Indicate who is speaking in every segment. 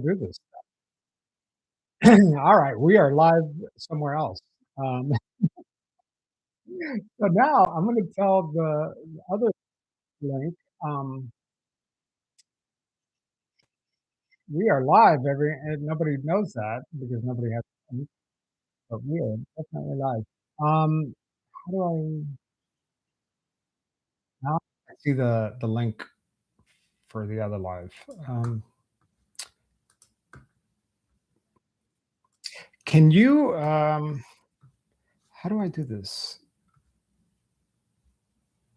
Speaker 1: Do this. All right, we are live somewhere else. Um, so now I'm going to tell the other link. Um, we are live. And nobody knows that because nobody has. But we are definitely live. How do I now? I see the link for the other live. Um, can you? How do I do this?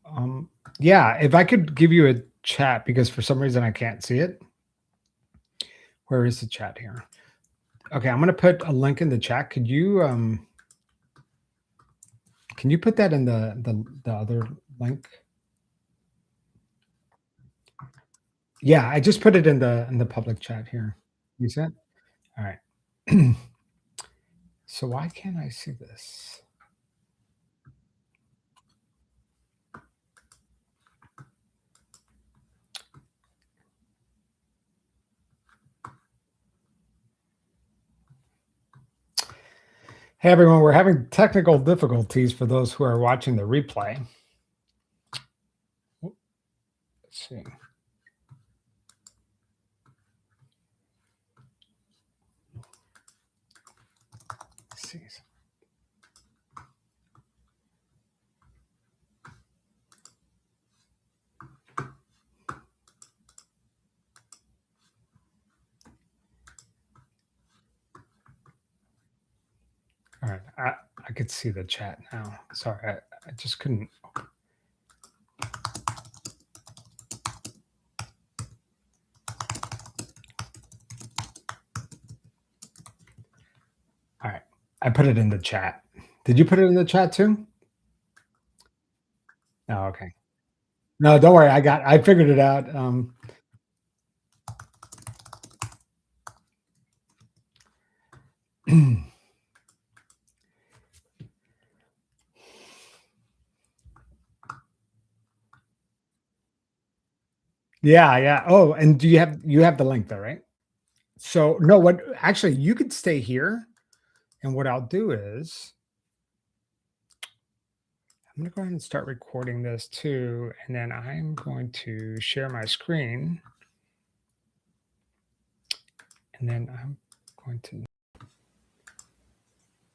Speaker 1: Um, yeah, if I could give you a chat because for some reason I can't see it. Where is the chat here? Okay, I'm gonna put a link in the chat. Can you put that in the other link? Yeah, I just put it in the public chat here. You see it? All right. So why can't I see this? Hey everyone, we're having technical difficulties for those who are watching the replay. Let's see. Let's see. All right, I could see the chat now. Sorry, I just couldn't. All right, I put it in the chat. Did you put it in the chat too? Oh, okay. No, don't worry. I figured it out. Yeah, yeah. Oh, and do you have the link though, right? So no, what actually you could stay here, and what I'll do is I'm gonna go ahead and start recording this too, and then I'm going to share my screen, and then I'm going to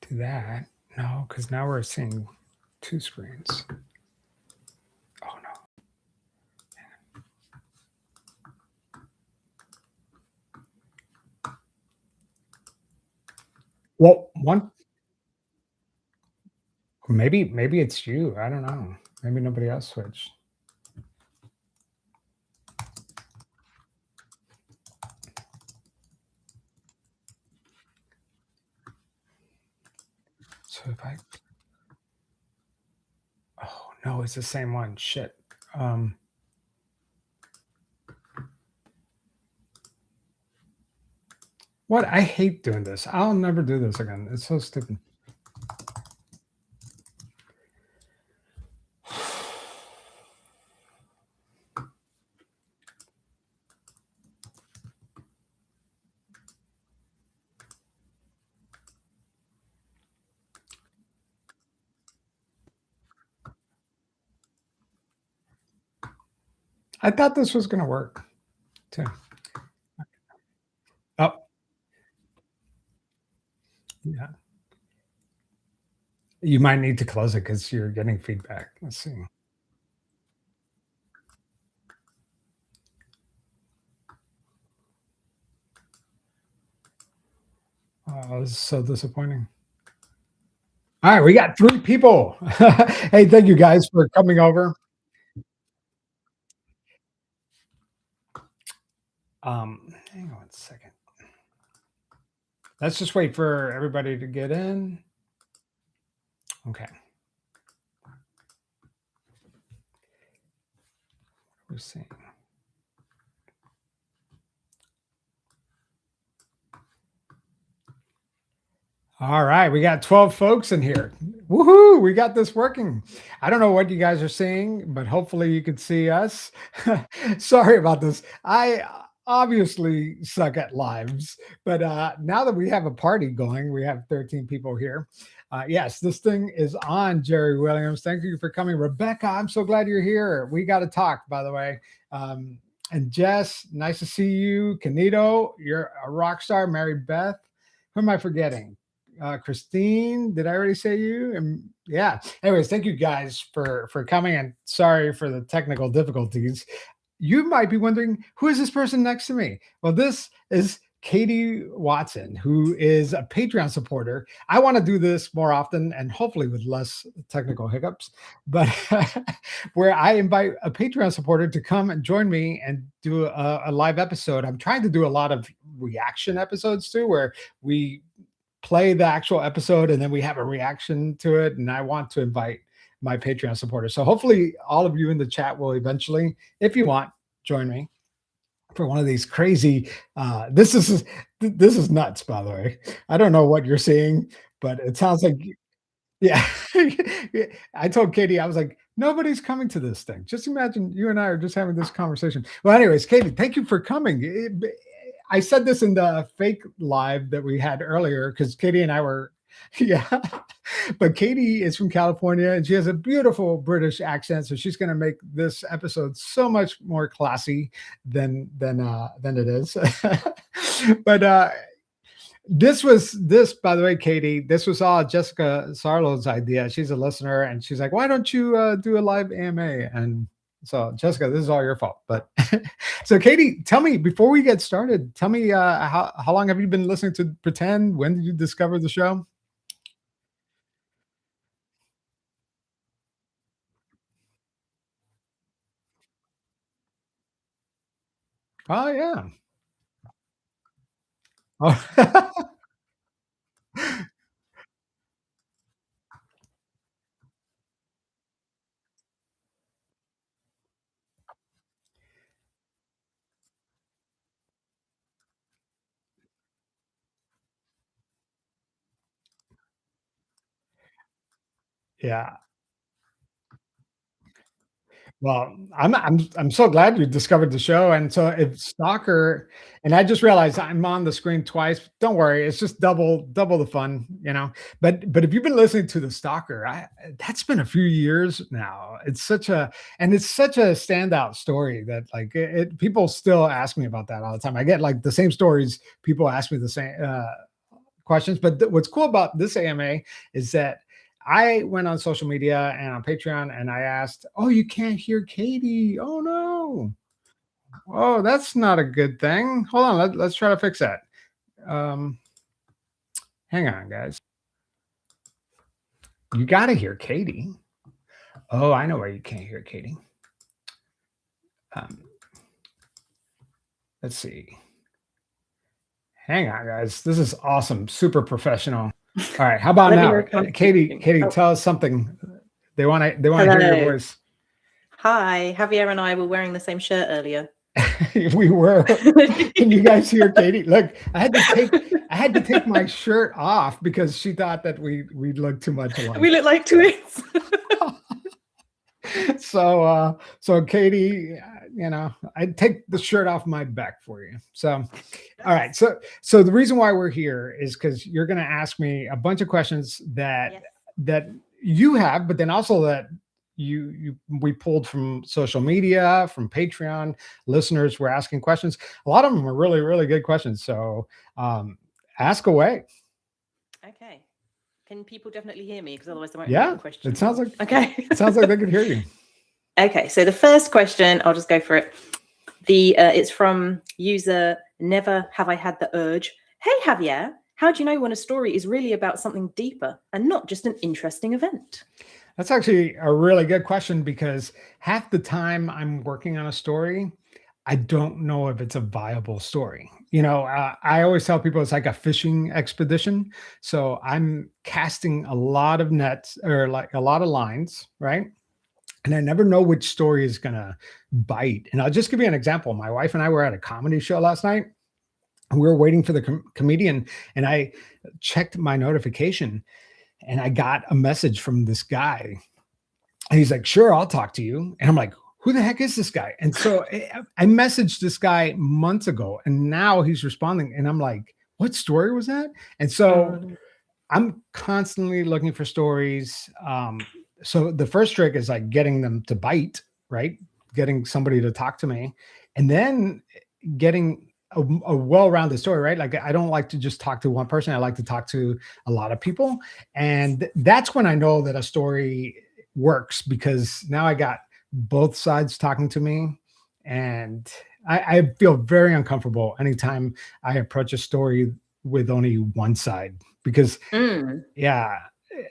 Speaker 1: do that. No, because now we're seeing two screens. Oh no. Well, one maybe it's you. I don't know. Maybe nobody else switched. So if I oh no, it's the same one. Shit. Um what? I hate doing this. I'll never do this again. It's so stupid. I thought this was gonna work too. Oh, yeah. You might need to close it because you're getting feedback. Let's see. Oh, this is so disappointing. All right, we got 3 people. Hey, thank you guys for coming over. Hang on 1 second. Let's just wait for everybody to get in. Okay. We're seeing. All right, we got 12 folks in here. Woohoo! We got this working. I don't know what you guys are seeing, but hopefully you can see us. Sorry about this. obviously suck at lives. But now that we have a party going, we have 13 people here. Yes, this thing is on, Jerry Williams. Thank you for coming. Rebecca, I'm so glad you're here. We got to talk, by the way. And Jess, nice to see you. Canito, you're a rock star. Mary Beth, who am I forgetting? Christine, did I already say you? And yeah. Anyways, thank you guys for coming, and sorry for the technical difficulties. You might be wondering, who is this person next to me? Well, this is Katie Watson, who is a Patreon supporter. I want to do this more often and hopefully with less technical hiccups, but where I invite a Patreon supporter to come and join me and do a live episode. I'm trying to do a lot of reaction episodes too, where we play the actual episode and then we have a reaction to it. And I want to invite my Patreon supporters. So hopefully all of you in the chat will eventually, if you want, join me for one of these crazy, this is nuts, by the way. I don't know what you're seeing, but it sounds like, yeah. I told Katie, I was like, nobody's coming to this thing. Just imagine you and I are just having this conversation. Well, anyways, Katie, thank you for coming. I said this in the fake live that we had earlier because Katie and I were, yeah. But Katie is from California and she has a beautiful British accent, so she's going to make this episode so much more classy than it is. But this, by the way, Katie, this was all Jessica Sarlo's idea. She's a listener, and she's like, "Why don't you do a live AMA?" And so, Jessica, this is all your fault. But so, Katie, tell me before we get started. Tell me how long have you been listening to Pretend? When did you discover the show? Oh yeah. Oh. Yeah. Well, I'm so glad you discovered the show. And so if Stalker, and I just realized I'm on the screen twice. Don't worry, it's just double the fun, you know. But if you've been listening to the Stalker, that's been a few years now. It's such a standout story that like people still ask me about that all the time. I get like the same stories. People ask me the same questions. But what's cool about this AMA is that I went on social media and on Patreon and I asked, "Oh, you can't hear Katie. Oh no. Oh, that's not a good thing. Hold on, let's try to fix that." Um, Hang on, guys. You got to hear Katie. Oh, I know why you can't hear Katie. Um, let's see. Hang on, guys. This is awesome. Super professional. All right. How about now? Katie, tell us something. They want to hear your voice.
Speaker 2: Hi, Javier and I were wearing the same shirt earlier.
Speaker 1: We were. Can you guys hear Katie? Look, I had to take my shirt off because she thought that we looked too much alike.
Speaker 2: We look like twins.
Speaker 1: So Katie, you know, I'd take the shirt off my back for you. So, all right. So the reason why we're here is because you're going to ask me a bunch of questions that you have, but then also that we pulled from social media, from Patreon. Listeners were asking questions. A lot of them are really, really good questions. So ask away.
Speaker 2: Okay. Can people definitely hear me? Because otherwise they won't
Speaker 1: hear
Speaker 2: the question.
Speaker 1: It sounds like
Speaker 2: it
Speaker 1: sounds like they could hear you.
Speaker 2: Okay, so the first question, I'll just go for it. It's from user Never Have I Had the Urge. Hey Javier, how do you know when a story is really about something deeper and not just an interesting event?
Speaker 1: That's actually a really good question because half the time I'm working on a story, I don't know if it's a viable story. You know, I always tell people it's like a fishing expedition. So I'm casting a lot of nets or like a lot of lines, right? And I never know which story is going to bite. And I'll just give you an example. My wife and I were at a comedy show last night. And we were waiting for the comedian, and I checked my notification and I got a message from this guy. And he's like, "Sure, I'll talk to you." And I'm like, who the heck is this guy? And so I messaged this guy months ago, and now he's responding, and I'm like, what story was that? And so I'm constantly looking for stories. So the first trick is like getting them to bite, right? Getting somebody to talk to me, and then getting a well-rounded story, right? Like I don't like to just talk to one person. I like to talk to a lot of people. And that's when I know that a story works, because now I got both sides talking to me. And I feel very uncomfortable anytime I approach a story with only one side, because yeah,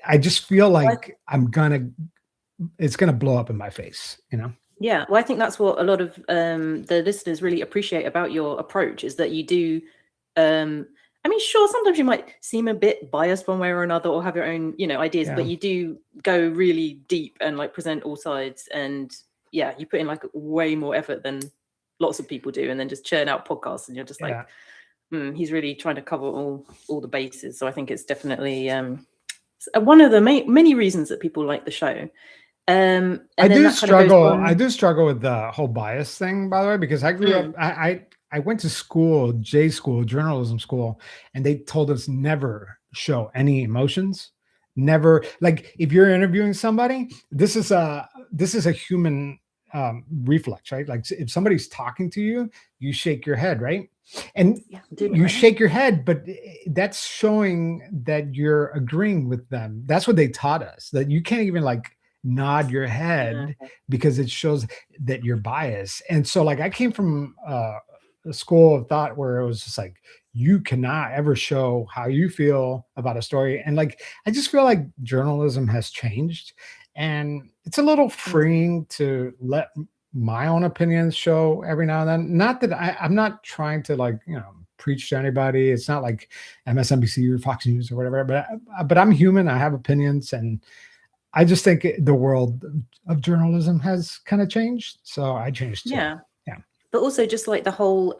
Speaker 1: I just feel like it's gonna blow up in my face, you know?
Speaker 2: Yeah, well, I think that's what a lot of the listeners really appreciate about your approach, is that you do. I mean, sure, sometimes you might seem a bit biased one way or another, or have your own, ideas, but you do go really deep and like present all sides, and yeah, you put in like way more effort than lots of people do, and then just churn out podcasts, and you're just like, he's really trying to cover all the bases. So I think it's definitely one of the many reasons that people like the show. And
Speaker 1: I do struggle with the whole bias thing, by the way, because I grew up, I went to school, J school, journalism school, and they told us never show any emotions. Never, like if you're interviewing somebody, this is a human reflex, right? Like if somebody's talking to you, you shake your head, right? And you shake your head, but that's showing that you're agreeing with them. That's what they taught us, that you can't even like nod your head because it shows that you're biased. And so like I came from a school of thought where it was just like, you cannot ever show how you feel about a story. And like, I just feel like journalism has changed, and it's a little freeing to let my own opinions show every now and then. Not that I'm not trying to like, preach to anybody. It's not like MSNBC or Fox News or whatever, but I'm human. I have opinions, and I just think the world of journalism has kind of changed. So I changed too.
Speaker 2: Yeah. But also just like the whole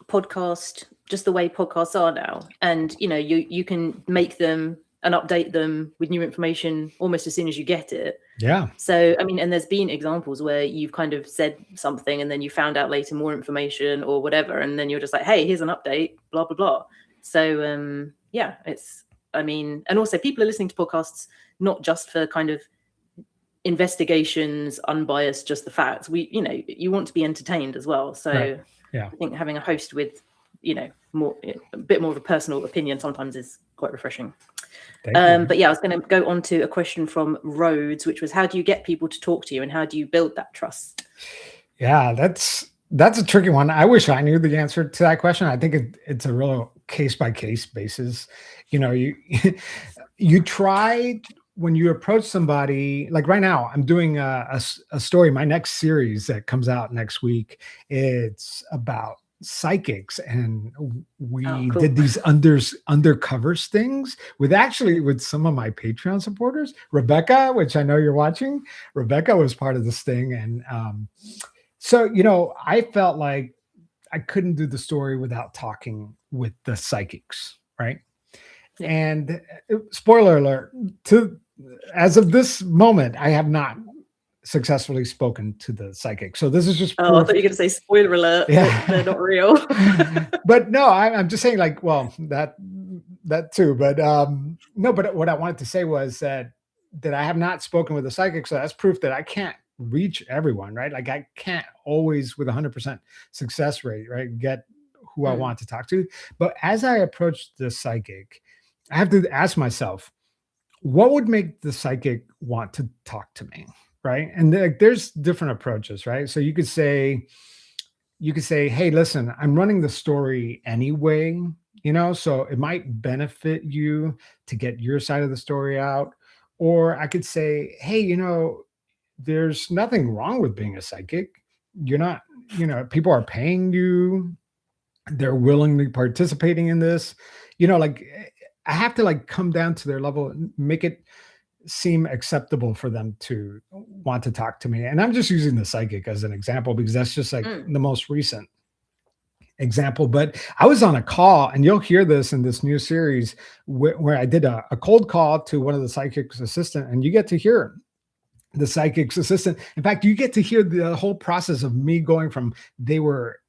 Speaker 2: podcast, just the way podcasts are now. And, you can make them and update them with new information almost as soon as you get it.
Speaker 1: Yeah.
Speaker 2: So, I mean, and there's been examples where you've kind of said something and then you found out later more information or whatever. And then you're just like, hey, here's an update, blah, blah, blah. So, yeah, and also people are listening to podcasts not just for kind of investigations, unbiased, just the facts. You want to be entertained as well. So I think having a host with, a bit more of a personal opinion sometimes is quite refreshing. But yeah, I was going to go on to a question from Rhodes, which was, how do you get people to talk to you, and how do you build that trust?
Speaker 1: Yeah, that's a tricky one. I wish I knew the answer to that question. I think it's a real case-by-case basis. You try, when you approach somebody, like right now, I'm doing a story, my next series that comes out next week. It's about psychics, and we did these undercover stings with some of my Patreon supporters. Rebecca, which I know you're watching, Rebecca was part of the sting. And so I felt like I couldn't do the story without talking with the psychics, right? And spoiler alert, as of this moment, I have not successfully spoken to the psychic. So this is just
Speaker 2: I thought you were going to say spoiler alert. Yeah. They're not real.
Speaker 1: But no, I'm just saying, like, well, that too. But no, but what I wanted to say was that I have not spoken with a psychic. So that's proof that I can't reach everyone, right? Like I can't always with 100% success rate, right, get who I want to talk to. But as I approach the psychic, I have to ask myself, what would make the psychic want to talk to me? Right. And there's different approaches, right? So you could say, hey, listen, I'm running the story anyway, so it might benefit you to get your side of the story out. Or I could say, hey, there's nothing wrong with being a psychic. You're not, people are paying you. They're willingly participating in this, like I have to like come down to their level and make it seem acceptable for them to want to talk to me. And I'm just using the psychic as an example because that's just like the most recent example. But I was on a call, and you'll hear this in this new series where I did a cold call to one of the psychic's assistant, and you get to hear the psychic's assistant. In fact, you get to hear the whole process of me going from they were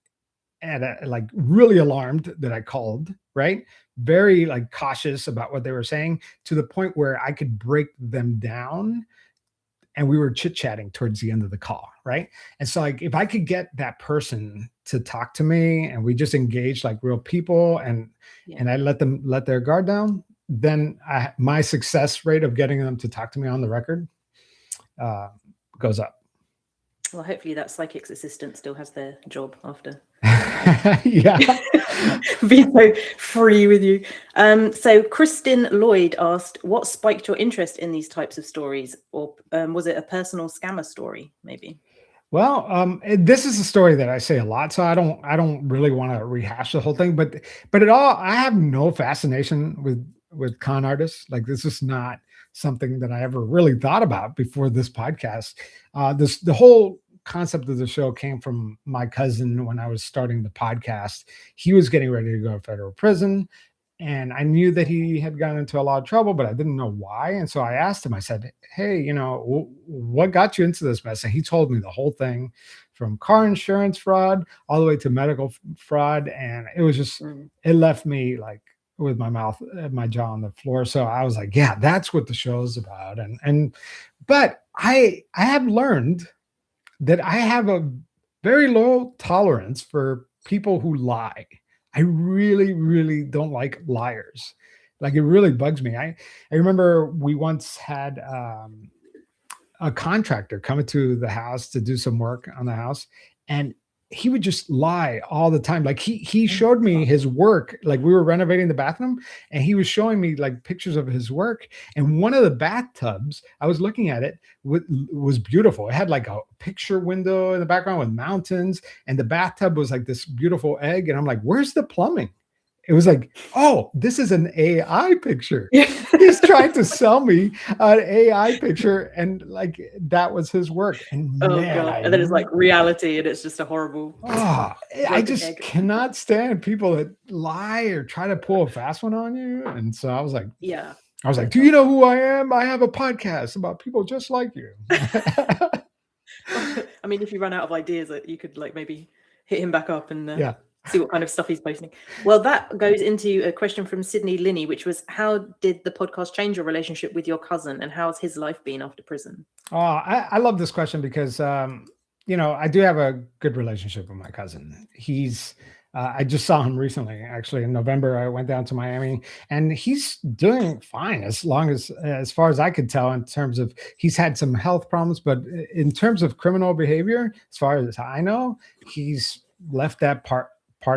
Speaker 1: like really alarmed that I called, right? Very like cautious about what they were saying, to the point where I could break them down, and we were chit-chatting towards the end of the call, right? And so like if I could get that person to talk to me and we just engage like real people, and I let them let their guard down, then my success rate of getting them to talk to me on the record goes up.
Speaker 2: Well, hopefully that psychic's assistant still has their job after.
Speaker 1: Yeah.
Speaker 2: Be so free with you. So Kristen Lloyd asked, what spiked your interest in these types of stories? Or was it a personal scammer story, maybe?
Speaker 1: Well, this is a story that I say a lot, so I don't really want to rehash the whole thing, but I have no fascination with con artists. Like, this is not something that I ever really thought about before this podcast. The whole concept of the show came from my cousin when I was starting the podcast. He was getting ready to go to federal prison, and I knew that he had gotten into a lot of trouble, but I didn't know why. And so I asked him, I said, hey, what got you into this mess? And he told me the whole thing, from car insurance fraud all the way to medical fraud. And it was just, it left me like with my jaw on the floor. So I was like, yeah, that's what the show is about. But I have learned that I have a very low tolerance for people who lie. I really, really don't like liars. Like, it really bugs me. I remember we once had a contractor coming to the house to do some work on the house, and he would just lie all the time. Like, he showed me his work. Like, we were renovating the bathroom, and he was showing me like pictures of his work. And one of the bathtubs, I was looking at it, was beautiful. It had like a picture window in the background with mountains, and the bathtub was like this beautiful egg. And I'm like, where's the plumbing? It was like, oh, this is an AI picture. He's trying to sell me an AI picture, and like that was his work. And
Speaker 2: God, and then it's like reality, and it's just a horrible.
Speaker 1: Oh, I just cannot stand people that lie or try to pull a fast one on you. And so I was like, do you know who I am? I have a podcast about people just like you.
Speaker 2: I mean, if you run out of ideas, you could like maybe hit him back up and see what kind of stuff he's posting. Well, that goes into a question from Sydney Linney, which was, how did the podcast change your relationship with your cousin, and how's his life been after prison?
Speaker 1: Oh, I love this question because, I do have a good relationship with my cousin. He's, I just saw him recently, actually in November. I went down to Miami, and he's doing fine as far as I could tell, in terms of, he's had some health problems, but in terms of criminal behavior, as far as I know, he's left that part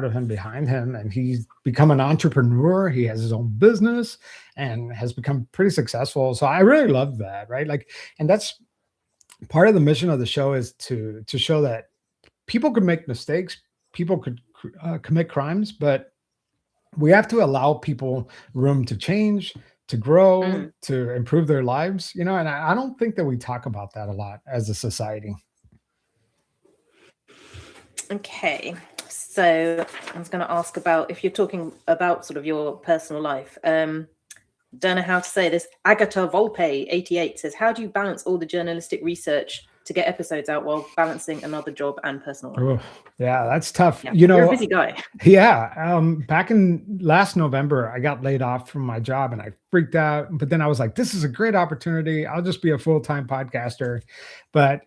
Speaker 1: of him behind him, and he's become an entrepreneur. He has his own business and has become pretty successful. So I really love that, right? Like, and that's part of the mission of the show, is to show that people could make mistakes, people could commit crimes, but we have to allow people room to change, to grow, to improve their lives, and I don't think that we talk about that a lot as a society.
Speaker 2: Okay. So I was going to ask about, if you're talking about sort of your personal life, don't know how to say this. Agatha Volpe 88 says, how do you balance all the journalistic research to get episodes out while balancing another job and personal life?
Speaker 1: Oh, yeah, that's tough.
Speaker 2: You're a busy guy.
Speaker 1: Yeah. Back in last November, I got laid off from my job, and I freaked out. But then I was like, this is a great opportunity. I'll just be a full-time podcaster. But,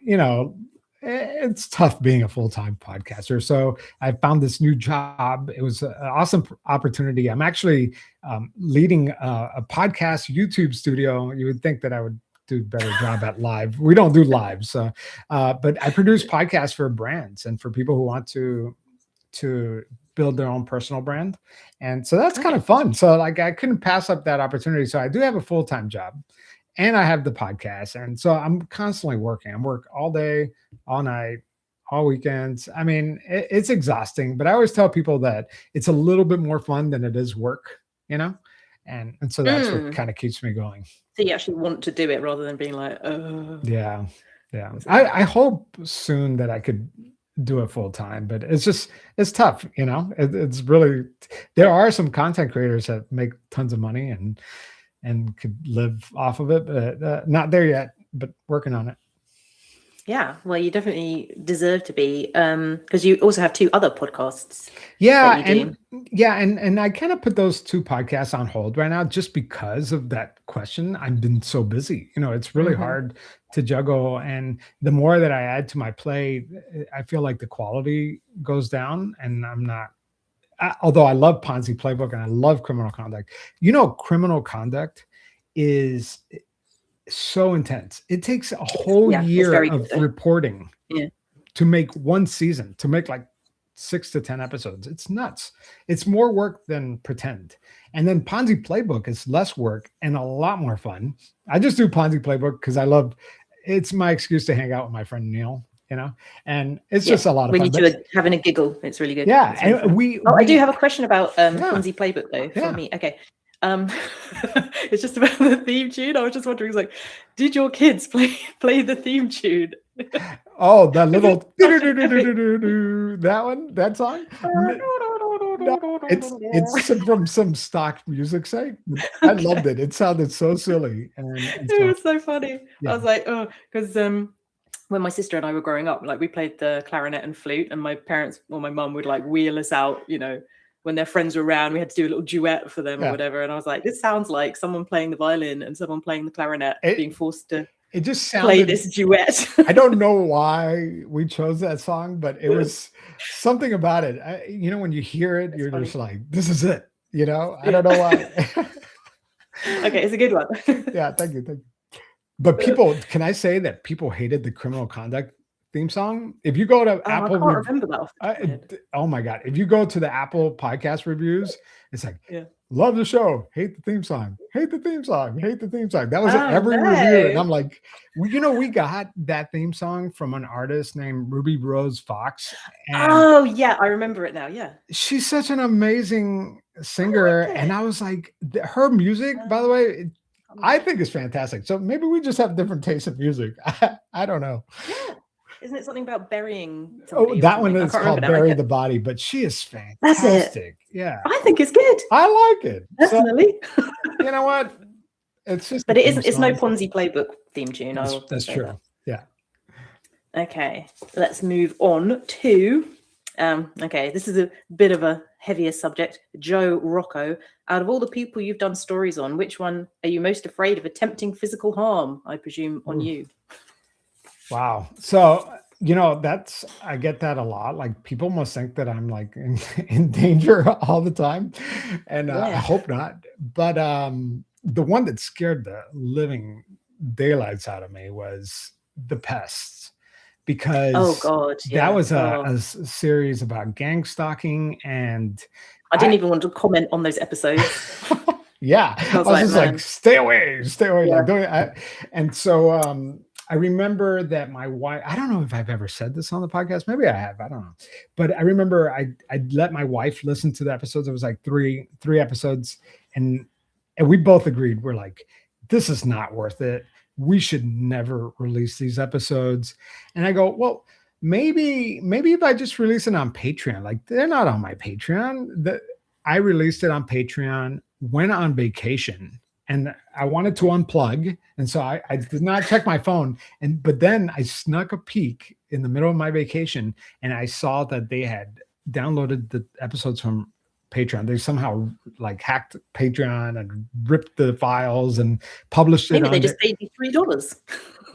Speaker 1: it's tough being a full-time podcaster. So I found this new job. It was an awesome opportunity. I'm actually leading a podcast YouTube studio. You would think that I would do a better job at live. We don't do live. So, but I produce podcasts for brands and for people who want to build their own personal brand. And so that's kind of fun. So like, I couldn't pass up that opportunity. So I do have a full-time job, and I have the podcast. And so I'm constantly working. I work all day, all night, all weekends. I mean, it's exhausting, but I always tell people that it's a little bit more fun than it is work, And so that's what kind of keeps me going.
Speaker 2: So you actually want to do it rather than being like, oh.
Speaker 1: Yeah. I hope soon that I could do it full time, but it's tough. It's really, there are some content creators that make tons of money and could live off of it, but not there yet, but working on it.
Speaker 2: Yeah, well, you definitely deserve to be, because you also have two other podcasts
Speaker 1: Yeah,
Speaker 2: that you do.
Speaker 1: and I kind of put those two podcasts on hold right now just because of that question. I've been so busy. It's really
Speaker 2: Mhm.
Speaker 1: hard to juggle, and the more that I add to my plate, I feel like the quality goes down, and I'm not. Although I love Ponzi Playbook and I love Criminal Conduct. Criminal Conduct is so intense. It takes a whole
Speaker 2: Yeah, it's
Speaker 1: year
Speaker 2: very good
Speaker 1: of
Speaker 2: though.
Speaker 1: reporting
Speaker 2: Yeah.
Speaker 1: to make one season, to make like 6 to 10 episodes. It's nuts. It's more work than Pretend. And then Ponzi Playbook is less work and a lot more fun. I just do Ponzi Playbook because it's my excuse to hang out with my friend Neil, and it's
Speaker 2: Yeah.
Speaker 1: just a lot of
Speaker 2: When
Speaker 1: fun.
Speaker 2: you two are having a giggle, it's really good.
Speaker 1: Yeah,
Speaker 2: It's really
Speaker 1: and
Speaker 2: fun. I do have a question about Ponzi Playbook though
Speaker 1: Yeah.
Speaker 2: from me. Okay. It's just about the theme tune. I was just wondering, like, did your kids play the theme tune?
Speaker 1: Oh, that little
Speaker 2: Such an epic-
Speaker 1: that song. No, it's from some stock music site. I loved
Speaker 2: Okay.
Speaker 1: it. It sounded so silly, and
Speaker 2: It
Speaker 1: so
Speaker 2: was so funny. I
Speaker 1: yeah.
Speaker 2: was like, oh, because when my sister and I were growing up, like we played the clarinet and flute, and my parents or my mum would like wheel us out, when their friends were around, we had to do a little duet for them or
Speaker 1: Yeah.
Speaker 2: whatever. And I was like, this sounds like someone playing the violin and someone playing the clarinet being forced to
Speaker 1: It just
Speaker 2: play
Speaker 1: sounded.
Speaker 2: this duet.
Speaker 1: I don't know why we chose that song, but it was something about it. When you hear it,
Speaker 2: That's
Speaker 1: you're
Speaker 2: funny.
Speaker 1: just like, this is it. I don't know why.
Speaker 2: Okay, it's a good one.
Speaker 1: Yeah, thank you. But can I say that people hated the Criminal Conduct theme song? If you go to
Speaker 2: I
Speaker 1: Apple,
Speaker 2: can't remember that off the top of my head.
Speaker 1: oh my God. If you go to the Apple podcast reviews, it's like,
Speaker 2: Yeah.
Speaker 1: love the show, hate the theme song, hate the theme song, hate the theme song. That was
Speaker 2: Oh,
Speaker 1: every
Speaker 2: no.
Speaker 1: review. And I'm like, we got that theme song from an artist named Ruby Rose Fox. And
Speaker 2: Oh, yeah, I remember it now. Yeah.
Speaker 1: she's such an amazing singer. And I was like, her music, by the way, I think is fantastic. So maybe we just have different tastes of music. I don't know.
Speaker 2: Yeah. Isn't it something about burying somebody?
Speaker 1: Oh, that one is called Bury the Body, but she is fantastic.
Speaker 2: That's it.
Speaker 1: Yeah.
Speaker 2: I think it's good.
Speaker 1: I like it.
Speaker 2: Definitely.
Speaker 1: So, you know what? It's just.
Speaker 2: But it isn't. It's no Ponzi Playbook theme tune.
Speaker 1: That's true.
Speaker 2: That.
Speaker 1: Yeah.
Speaker 2: Okay, let's move on to. Okay, this is a bit of a heavier subject. Joe Rocco, out of all the people you've done stories on, which one are you most afraid of attempting physical harm? I presume on you. Wow.
Speaker 1: So, I get that a lot. Like people must think that I'm like in danger all the time. And I hope not. But the one that scared the living daylights out of me was The Pests. Because that was a series about gang stalking, and
Speaker 2: I didn't even want to comment on those episodes.
Speaker 1: Yeah, I was just like, stay away.
Speaker 2: Yeah.
Speaker 1: And so I remember that my wife, I don't know if I've ever said this on the podcast. Maybe I have. I don't know. But I remember I let my wife listen to the episodes. It was like three episodes. And we both agreed. We're like, this is not worth it. We should never release these episodes. And I go, well, maybe if I just release it on Patreon, like they're not on my Patreon. I released it on Patreon, went on vacation, and I wanted to unplug. And so I did not check my phone. But then I snuck a peek in the middle of my vacation, and I saw that they had downloaded the episodes from Patreon. They somehow like hacked Patreon and ripped the files and published it.
Speaker 2: Maybe they just paid you $3.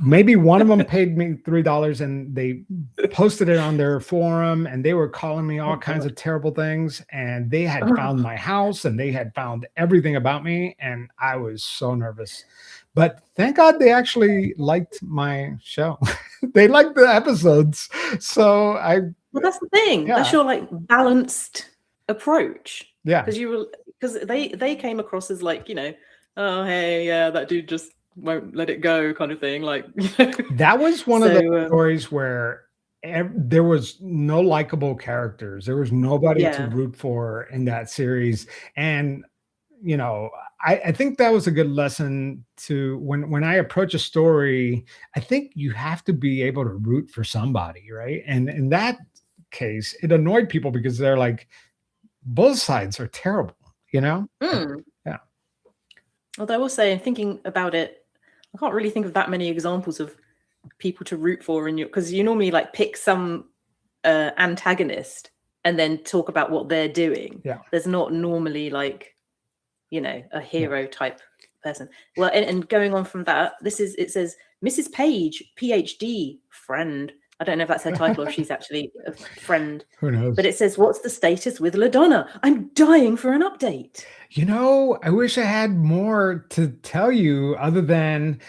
Speaker 1: Maybe one of them paid me $3 and they posted it on their forum, and they were calling me all kinds of terrible things. And they had found my house and they had found everything about me. And I was so nervous. But thank God they actually liked my show. They liked the episodes. So
Speaker 2: well, that's the thing. Yeah. That's your like balanced approach.
Speaker 1: Yeah.
Speaker 2: Because they came across as like, oh, hey, yeah, that dude just won't let it go kind of thing. Like,
Speaker 1: that was one of the stories where there was no likable characters. There was nobody to root for in that series. And, I think that was a good lesson to when I approach a story, I think you have to be able to root for somebody, right? And in that case, it annoyed people because they're like, both sides are terrible, Yeah.
Speaker 2: Although I will say, thinking about it, I can't really think of that many examples of people to root for in your, because you normally like pick some antagonist and then talk about what they're doing.
Speaker 1: Yeah.
Speaker 2: There's not normally like, you know, a hero type person. Well, and going on from that, it says Mrs. Page, PhD, friend. I don't know if that's her title or she's actually a friend.
Speaker 1: Who knows?
Speaker 2: But it says, what's the status with LaDonna? I'm dying for an update.
Speaker 1: You know, I wish I had more to tell you other than,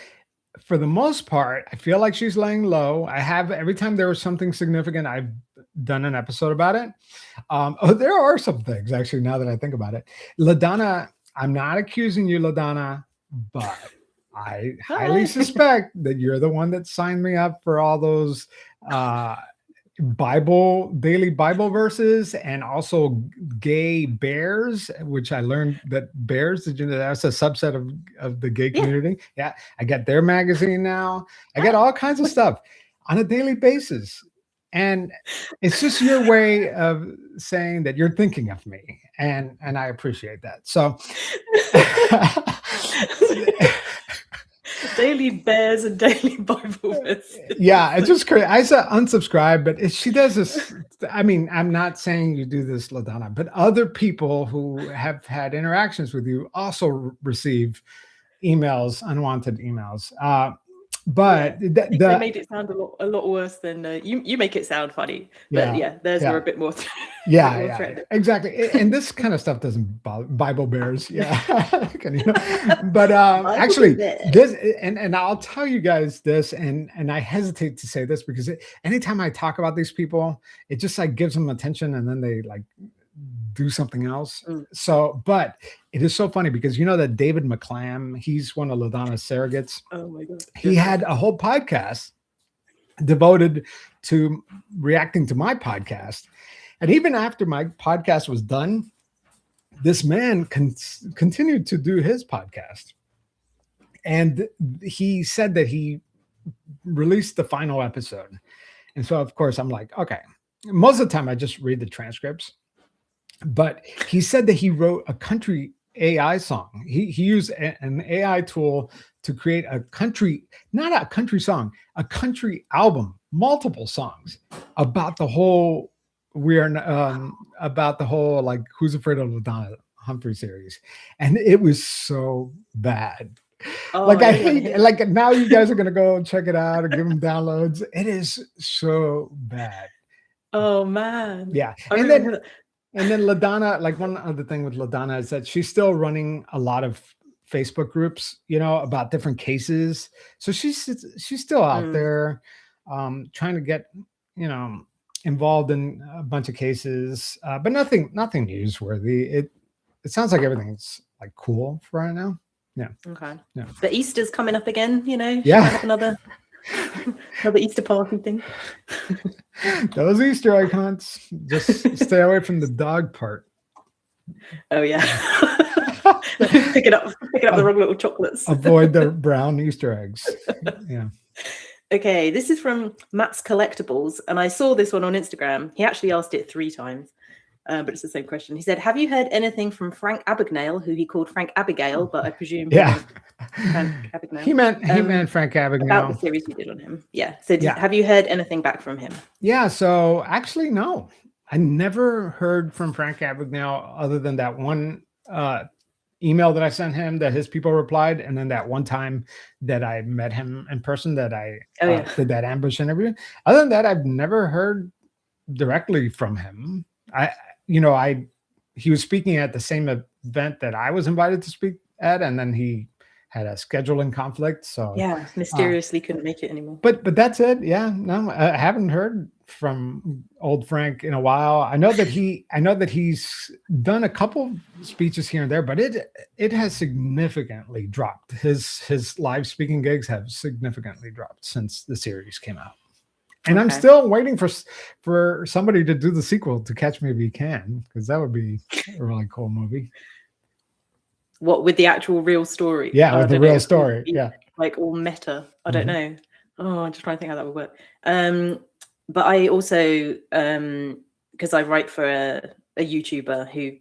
Speaker 1: for the most part, I feel like she's laying low. I have, every time there was something significant, I've done an episode about it. There are some things, actually, now that I think about it. LaDonna, I'm not accusing you, LaDonna, but I highly suspect that you're the one that signed me up for all those daily Bible verses, and also gay bears, which I learned that bears, did you know that's a subset of the gay community? Yeah, I get their magazine now. I get all kinds of stuff on a daily basis. And it's just your way of saying that you're thinking of me. And I appreciate that. So
Speaker 2: daily bears and daily Bible verses.
Speaker 1: Yeah, it's just crazy. I said unsubscribe, but she does this. I mean, I'm not saying you do this, LaDonna, but other people who have had interactions with you also receive emails, unwanted emails. But
Speaker 2: they made it sound a lot worse than you make it sound funny. But theirs were a bit more.
Speaker 1: Exactly. And this kind of stuff doesn't bother Bible bears. But actually, this, and I'll tell you guys this, and I hesitate to say this because anytime I talk about these people, it just like gives them attention, and then they like do something else. So, but it is so funny because you know that David McClam, he's one of LaDonna's surrogates.
Speaker 2: Oh my God.
Speaker 1: He had a whole podcast devoted to reacting to my podcast. And even after my podcast was done, this man continued to do his podcast. And he said that he released the final episode. And so, of course, I'm like, okay. Most of the time, I just read the transcripts. But he said that he wrote a country AI song. He used an AI tool to create a country, not a country song, a country album, multiple songs about the whole like Who's Afraid of LaDonna Humphrey series. And it was so bad. Like I hate, like now you guys are gonna go check it out or give them downloads. It is so bad.
Speaker 2: Oh man.
Speaker 1: Yeah. And then LaDonna, like one other thing with LaDonna is that she's still running a lot of Facebook groups, you know, about different cases. So she's still out there trying to get, you know, involved in a bunch of cases, but nothing newsworthy. It sounds like everything's like cool for right now. Yeah.
Speaker 2: Okay.
Speaker 1: Yeah.
Speaker 2: The Easter's coming up again, you know.
Speaker 1: Yeah.
Speaker 2: Have another Easter party thing.
Speaker 1: Those Easter egg hunts, just stay away from the dog part.
Speaker 2: Oh yeah. picking up the wrong little chocolates.
Speaker 1: Avoid the brown Easter eggs. Yeah.
Speaker 2: Okay, this is from Matt's Collectibles, and I saw this one on Instagram. He actually asked it 3 times, but it's the same question. He said, "Have you heard anything from Frank Abagnale, who he called Frank Abigail, but I presume Frank Abagnale?
Speaker 1: He meant Frank Abagnale
Speaker 2: about the series we did on him. Yeah. So have you heard anything back from him?
Speaker 1: Yeah. So actually, no, I never heard from Frank Abagnale other than that one email that I sent him that his people replied, and then that one time that I met him in person that I did that ambush interview. Other than that, I've never heard directly from him. He was speaking at the same event that I was invited to speak at, and then he had a scheduling conflict. So
Speaker 2: mysteriously couldn't make it anymore.
Speaker 1: But that's it. Yeah, no, I haven't heard from old Frank in a while. I know that he's done a couple speeches here and there, but it has significantly dropped. His live speaking gigs have significantly dropped since the series came out. And I'm still waiting for somebody to do the sequel to Catch Me If You Can, because that would be a really cool movie.
Speaker 2: What, with the actual real story?
Speaker 1: Yeah, with the real story. Yeah.
Speaker 2: Like all meta. I don't know. Oh, I'm just trying to think how that would work. But I also, because I write for a YouTuber who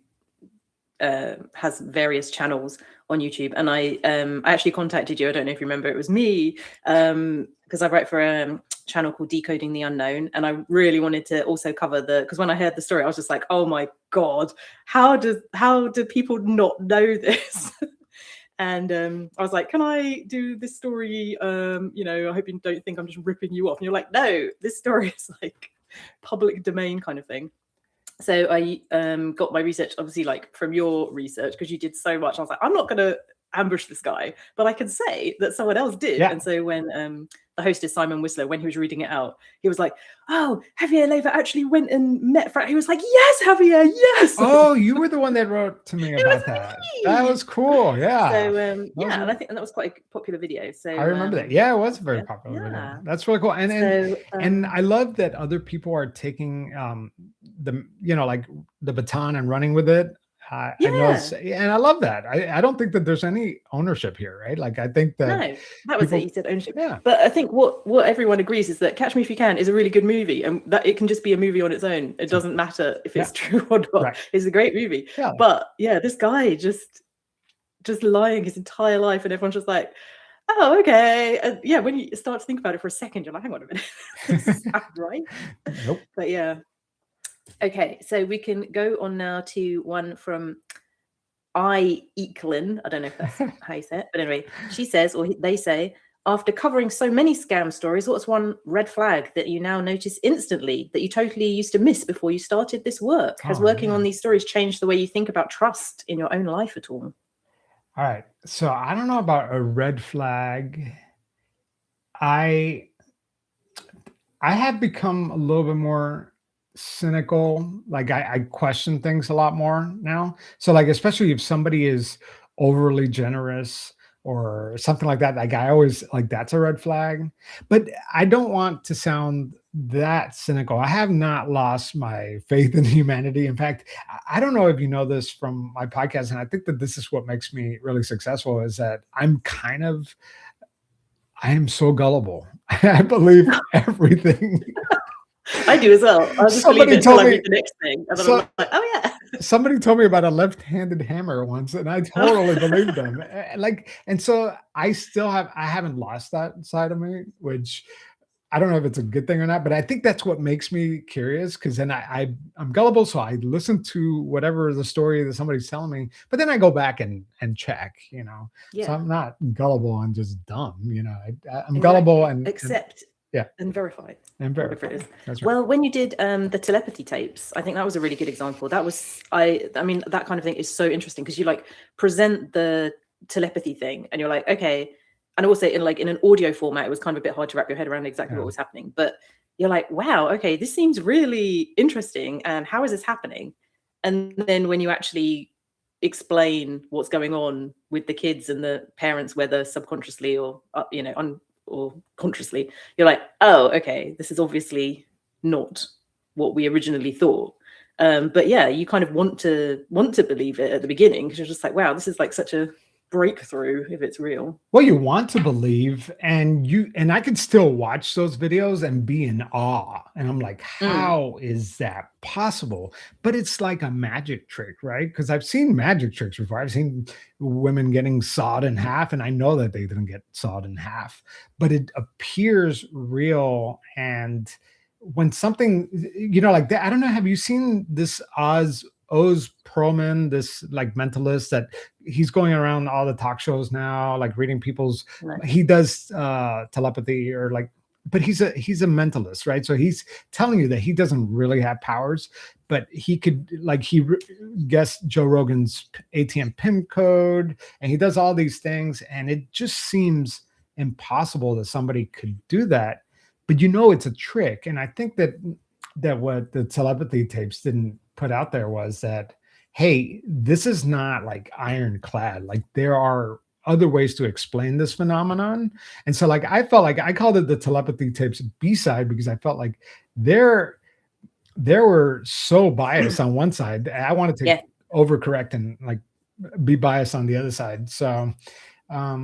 Speaker 2: has various channels on YouTube, and I actually contacted you. I don't know if you remember, it was me, because I write for a channel called Decoding the Unknown, and I really wanted to also cover because when I heard the story, I was just like, oh my god, how do people not know this? And I was like, can I do this story? I hope you don't think I'm just ripping you off. And you're like, no, this story is like public domain kind of thing. So I got my research, obviously, like from your research, because you did so much. I was like, I'm not going to ambush this guy, but I can say that someone else did.
Speaker 1: Yeah.
Speaker 2: And so when the host is Simon Whistler, when he was reading it out, he was like, oh, Javier Leiva actually went and met Frank. He was like, yes, Javier, yes.
Speaker 1: Oh, you were the one that wrote to me about that. That was cool. Yeah.
Speaker 2: So and I think that was quite a popular video. So
Speaker 1: I remember that. Yeah, it was a very popular video. That's really cool. And I love that other people are taking like the baton and running with it. I know, and I love that. I don't think that there's any ownership here, right? Like, I think that
Speaker 2: that was it. You said ownership. Yeah. But I think what everyone agrees is that Catch Me If You Can is a really good movie, and that it can just be a movie on its own. It doesn't matter if it's true or not. Right. It's a great movie. Yeah. But yeah, this guy just lying his entire life, and everyone's just like, oh, okay. And when you start to think about it for a second, you're like, hang on a minute, this is right?
Speaker 1: Nope.
Speaker 2: But yeah. Okay, so we can go on now to one from Eklin. I don't know if that's how you say it, but anyway, she says, or they say, after covering so many scam stories, what's one red flag that you now notice instantly that you totally used to miss before you started this work? Has working on these stories changed the way you think about trust in your own life at all?
Speaker 1: All right. So I don't know about a red flag. I have become a little bit more cynical. Like I question things a lot more now. So like, especially if somebody is overly generous or something like that, like I always like, that's a red flag. But I don't want to sound that cynical. I have not lost my faith in humanity. In fact, I don't know if you know this from my podcast, and I think that this is what makes me really successful, is that I am so gullible. I believe everything.
Speaker 2: I do as well. I'll just believe it until I read the next thing. And then I'm like, oh yeah.
Speaker 1: Somebody told me about a left-handed hammer once, and I totally believed them. And so I haven't lost that side of me, which I don't know if it's a good thing or not, but I think that's what makes me curious, because then I'm gullible, so I listen to whatever the story that somebody's telling me, but then I go back and check, So I'm not gullible, I'm just dumb, I'm gullible and
Speaker 2: verify.
Speaker 1: And verify.
Speaker 2: It is.
Speaker 1: That's right.
Speaker 2: Well, when you did the telepathy tapes, I think that was a really good example. That was I mean, that kind of thing is so interesting, because you like present the telepathy thing and you're like, okay. And also in an audio format, it was kind of a bit hard to wrap your head around exactly what was happening. But you're like, wow, okay, this seems really interesting. And how is this happening? And then when you actually explain what's going on with the kids and the parents, whether subconsciously or or consciously, you're like, oh, okay, this is obviously not what we originally thought. But yeah, you kind of want to believe it at the beginning, because you're just like, wow, this is like such a breakthrough if it's real.
Speaker 1: Well, you want to believe, and I could still watch those videos and be in awe, and I'm like, how is that possible? But it's like a magic trick, right? Because I've seen magic tricks before. I've seen women getting sawed in half, and I know that they didn't get sawed in half, but it appears real. And when something, like that, I don't know, have you seen this Oz Perlman, this like mentalist that he's going around all the talk shows now, like reading people's, he does telepathy, or like, but he's a mentalist, right? So he's telling you that he doesn't really have powers, but he could, like, he guessed Joe Rogan's ATM PIN code, and he does all these things, and it just seems impossible that somebody could do that. But it's a trick. And I think that what the telepathy tapes didn't put out there was that, hey, this is not like ironclad. Like, there are other ways to explain this phenomenon. And so like, I felt like I called it the telepathy tapes B-side, because I felt like there were so biased on one side. I wanted to overcorrect and like be biased on the other side. So I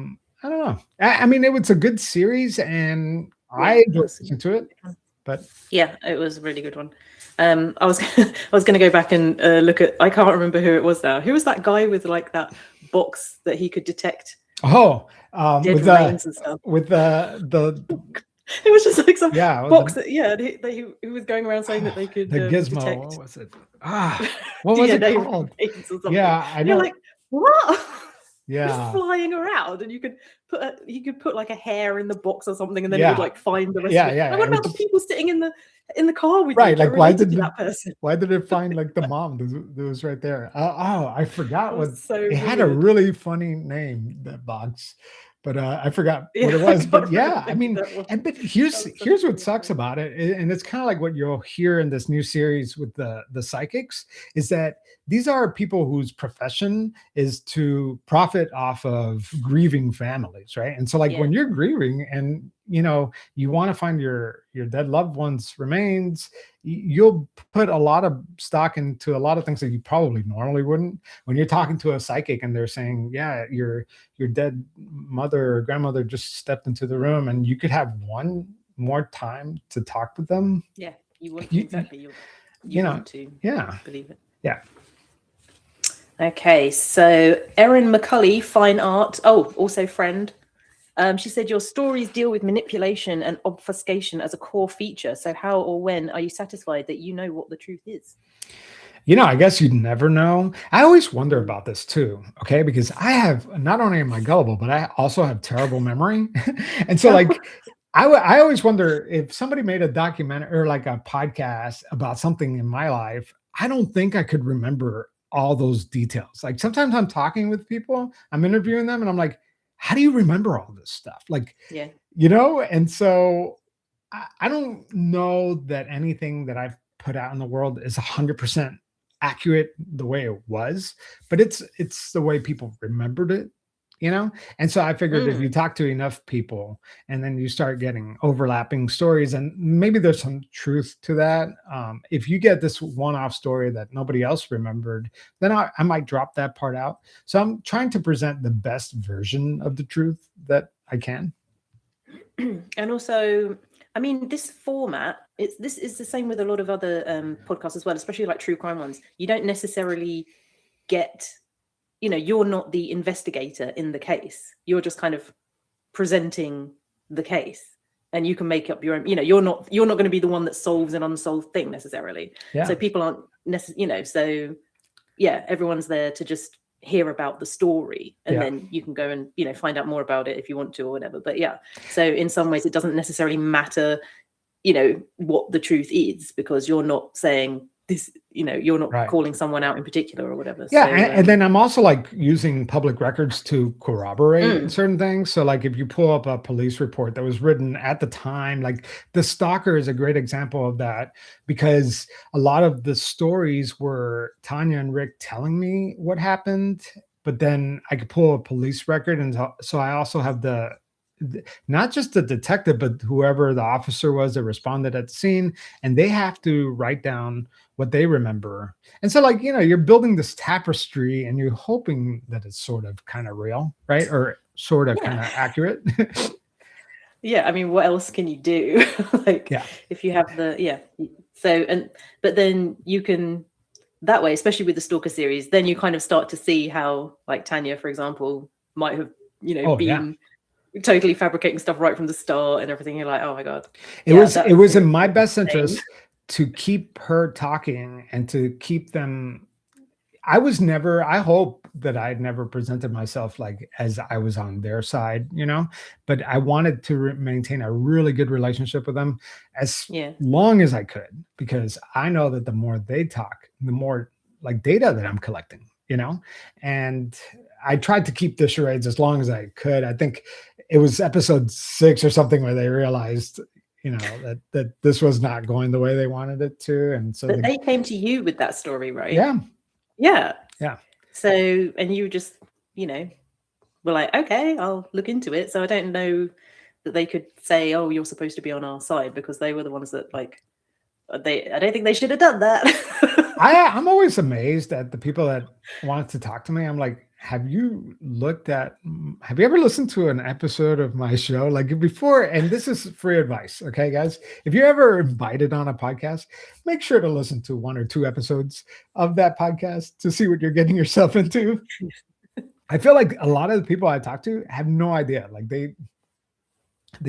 Speaker 1: don't know. I mean, it was a good series, and I enjoyed listening to it. But
Speaker 2: yeah, it was a really good one. I was I was going to go back and look at. I can't remember who it was now. Who was that guy with like that box that he could detect
Speaker 1: Oh,
Speaker 2: dead
Speaker 1: with
Speaker 2: remains and stuff?
Speaker 1: the
Speaker 2: It was just like some
Speaker 1: yeah,
Speaker 2: box that he was going around saying that they could
Speaker 1: the gizmo.
Speaker 2: detect.
Speaker 1: What was it? What was it
Speaker 2: DNA
Speaker 1: called?
Speaker 2: remains or something.
Speaker 1: Yeah, I know.
Speaker 2: You're like, what?
Speaker 1: Yeah.
Speaker 2: Just flying around, and you could put like a hair in the box or something, and then it would like find the rest of it.
Speaker 1: Yeah.
Speaker 2: And what about the people sitting in the car with
Speaker 1: right?
Speaker 2: you?
Speaker 1: Like, why did
Speaker 2: that person?
Speaker 1: Why did it find like the mom that was right there? I forgot what
Speaker 2: it
Speaker 1: had a really funny name, that box, but I forgot what it was. But yeah, I mean, but here's what sucks about it, and it's kind of like what you'll hear in this new series with the psychics, is that these are people whose profession is to profit off of grieving families, right? And so like when you're grieving and you want to find your dead loved one's remains, you'll put a lot of stock into a lot of things that you probably normally wouldn't. When you're talking to a psychic and they're saying, yeah, your dead mother or grandmother just stepped into the room, and you could have one more time to talk with them.
Speaker 2: Yeah, you want exactly. You want to believe it.
Speaker 1: Yeah.
Speaker 2: Okay, so Erin McCulley, fine art. Oh, also friend. She said your stories deal with manipulation and obfuscation as a core feature. So how or when are you satisfied that you know what the truth is?
Speaker 1: I guess you'd never know. I always wonder about this too, okay? Because I have, not only am I gullible, but I also have terrible memory. And so like, I always wonder if somebody made a documentary or like a podcast about something in my life, I don't think I could remember all those details. Like sometimes I'm talking with people, I'm interviewing them, and I'm like, how do you remember all this stuff? Like, and so I don't know that anything that I've put out in the world is 100% accurate the way it was, but it's the way people remembered it, And so I figured if you talk to enough people and then you start getting overlapping stories, and maybe there's some truth to that. If you get this one-off story that nobody else remembered, then I might drop that part out. So I'm trying to present the best version of the truth that I can.
Speaker 2: And also, I mean, this format, this is the same with a lot of other podcasts as well, especially like true crime ones. You don't necessarily get, you're not the investigator in the case. You're just kind of presenting the case, and you can make up your own. You're not going to be the one that solves an unsolved thing necessarily. Yeah. So people aren't necessarily, So yeah, everyone's there to just hear about the story, and then you can go and find out more about it if you want to or whatever. But yeah, so in some ways it doesn't necessarily matter what the truth is, because you're not saying this, you're not calling someone out in particular or whatever.
Speaker 1: Yeah. So, and then I'm also like using public records to corroborate certain things. So like if you pull up a police report that was written at the time, like The Stalker is a great example of that, because a lot of the stories were Tanya and Rick telling me what happened, but then I could pull a police record. And so I also have not just the detective, but whoever the officer was that responded at the scene, and they have to write down what they remember. And so like, you're building this tapestry and you're hoping that it's sort of kind of real, right? Or sort of kind of accurate.
Speaker 2: Yeah. I mean, what else can you do? If you have but then you can, that way, especially with the Stalker series, then you kind of start to see how like Tanya, for example, might have, been totally fabricating stuff right from the start and everything. You're like, oh my God.
Speaker 1: It was in my best interest to keep her talking and to keep them. I hope that I'd never presented myself like as I was on their side, but I wanted to maintain a really good relationship with them as long as I could, because I know that the more they talk, the more like data that I'm collecting, and I tried to keep the charades as long as I could. I think it was episode 6 or something where they realized, that this was not going the way they wanted it to. And so
Speaker 2: they came to you with that story, right?
Speaker 1: Yeah.
Speaker 2: Yeah. So, and you just, were like, okay, I'll look into it. So I don't know that they could say, oh, you're supposed to be on our side, because they were the ones that like, I don't think they should have done that.
Speaker 1: I'm always amazed at the people that want to talk to me. I'm like, have you ever listened to an episode of my show? Like before, and this is free advice, okay, guys? If you're ever invited on a podcast, make sure to listen to 1 or 2 episodes of that podcast to see what you're getting yourself into. I feel like a lot of the people I talk to have no idea. Like they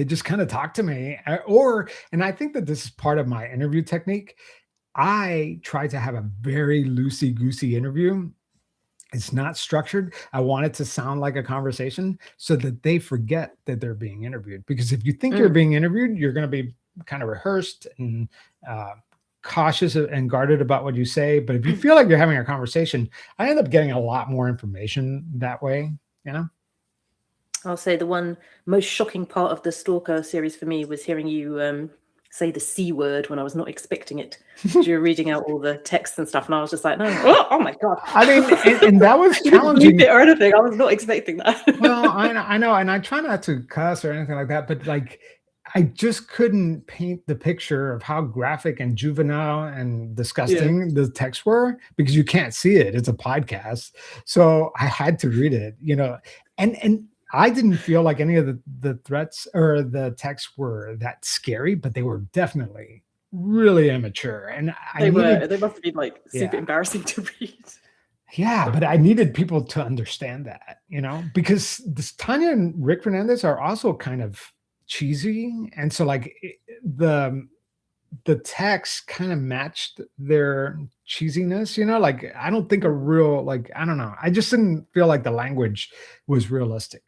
Speaker 1: just kind of talk to me, and I think that this is part of my interview technique. I try to have a very loosey-goosey interview. It's not structured. I want it to sound like a conversation so that they forget that they're being interviewed. Because if you think you're being interviewed, you're going to be kind of rehearsed and cautious and guarded about what you say. But if you feel like you're having a conversation, I end up getting a lot more information that way, you know?
Speaker 2: I'll say the one most shocking part of the Stalker series for me was hearing you say the C word when I was not expecting it. You were reading out all the texts and stuff, and I was just like, no, oh my God.
Speaker 1: I mean, and that was challenging.
Speaker 2: Or anything. I was not expecting that.
Speaker 1: Well, I know, and I try not to cuss or anything like that, but like, I just couldn't paint the picture of how graphic and juvenile and disgusting the texts were, because you can't see it. It's a podcast. So I had to read it, you know, and I didn't feel like any of the threats or the texts were that scary, but they were definitely really immature. And
Speaker 2: they must have been like super embarrassing to read.
Speaker 1: Yeah, but I needed people to understand that, you know, because this Tanya and Rick Fernandez are also kind of cheesy. And so like the text kind of matched their cheesiness, you know, like I don't think I don't know. I just didn't feel like the language was realistic.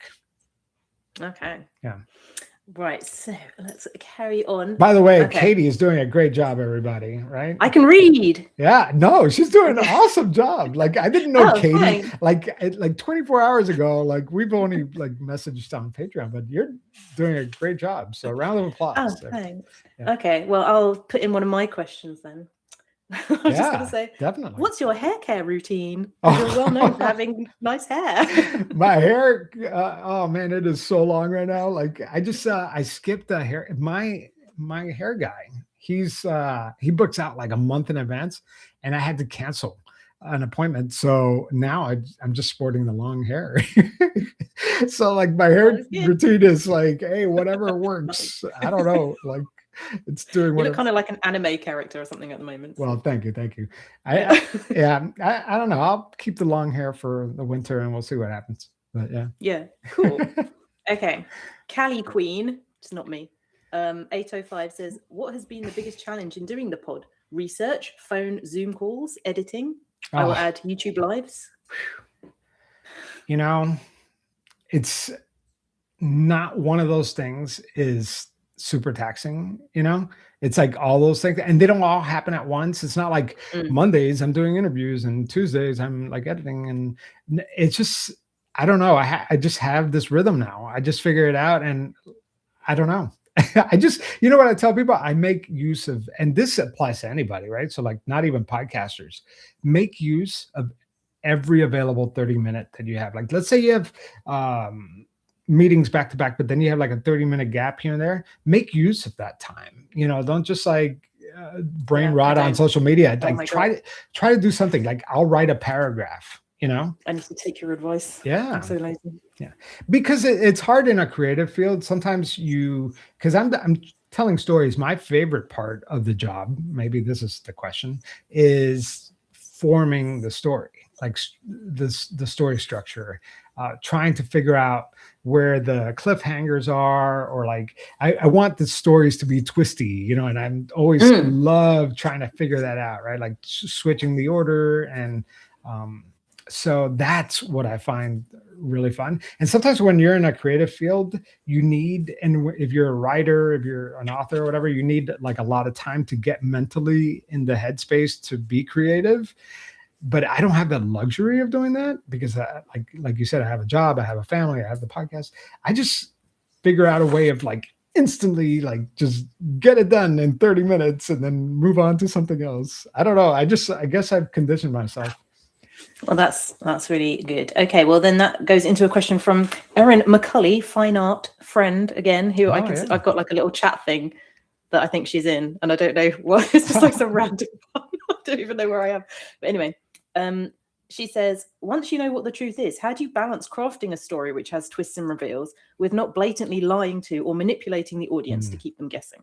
Speaker 2: Okay.
Speaker 1: Yeah.
Speaker 2: Right. So let's carry on.
Speaker 1: By the way, Katie is doing a great job, everybody, right?
Speaker 2: I can read.
Speaker 1: Yeah, no, she's doing an awesome job. Like I didn't know Katie, like 24 hours ago, like we've only like messaged on Patreon, but you're doing a great job. So round of applause.
Speaker 2: Oh, thanks. Yeah. Okay. Well, I'll put in one of my questions then. I was just going to say, definitely. What's your hair care routine? You're well known for having nice hair.
Speaker 1: My hair, oh man, it is so long right now. Like I just, I skipped the hair. My hair guy, he books out like a month in advance, and I had to cancel an appointment. So now I'm just sporting the long hair. So like my hair routine is like, hey, whatever works. I don't know, like. It's doing.
Speaker 2: You look kind of like an anime character or something at the moment.
Speaker 1: Well, thank you. I don't know. I'll keep the long hair for the winter, and we'll see what happens. But
Speaker 2: yeah, cool. Okay, Callie Queen, it's not me. 805 says, "What has been the biggest challenge in doing the pod? Research, phone, Zoom calls, editing. I will add YouTube lives."
Speaker 1: You know, it's not one of those things is super taxing, you know. It's like all those things, and they don't all happen at once. It's not like Mondays I'm doing interviews and Tuesdays I'm like editing, and it's just, I don't know. I just have this rhythm now. I just figure it out, and I don't know. I just, you know what I tell people? I make use of, and this applies to anybody, right? So like not even podcasters, make use of every available 30-minute that you have. Like let's say you have meetings back to back, but then you have like a 30-minute gap here and there. Make use of that time. You know, don't just like brain rot on social media. Like try to do something. Like I'll write a paragraph. You know,
Speaker 2: I need to take your advice.
Speaker 1: Yeah,
Speaker 2: I'm so lazy.
Speaker 1: Yeah, because it's hard in a creative field. Sometimes because I'm telling stories. My favorite part of the job, maybe this is the question, is forming the story, like the story structure. Trying to figure out where the cliffhangers are, or like I want the stories to be twisty, you know, and I'm always love trying to figure that out, right? Like switching the order, and so that's what I find really fun. And sometimes when you're in a creative field, you need, and if you're a writer, if you're an author or whatever, you need like a lot of time to get mentally in the headspace to be creative. But I don't have the luxury of doing that because like you said, I have a job, I have a family, I have the podcast. I just figure out a way of like instantly like just get it done in 30 minutes and then move on to something else. I don't know. I guess I've conditioned myself.
Speaker 2: Well, that's really good. Okay, well then that goes into a question from Erin McCulley, fine art friend again, who I've got like a little chat thing that I think she's in, and I don't know what. It's just like some random one. I don't even know where I am. But anyway, She says, once you know what the truth is, how do you balance crafting a story which has twists and reveals with not blatantly lying to or manipulating the audience to keep them guessing?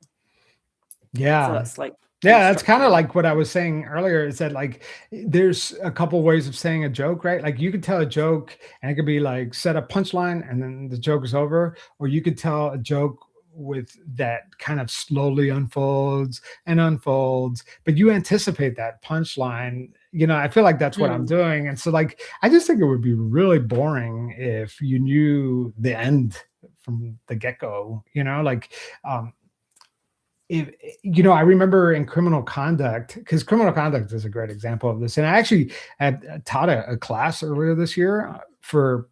Speaker 1: Yeah.
Speaker 2: So that's like,
Speaker 1: yeah, that's kind of like what I was saying earlier, is that like there's a couple ways of saying a joke, right? Like you could tell a joke and it could be like set a punchline and then the joke is over, or you could tell a joke with that kind of slowly unfolds and unfolds, but you anticipate that punchline. I feel like that's what I'm doing. And so like I just think it would be really boring if you knew the end from the get-go, like I remember in Criminal Conduct, because Criminal Conduct is a great example of this. And I actually had taught a class earlier this year for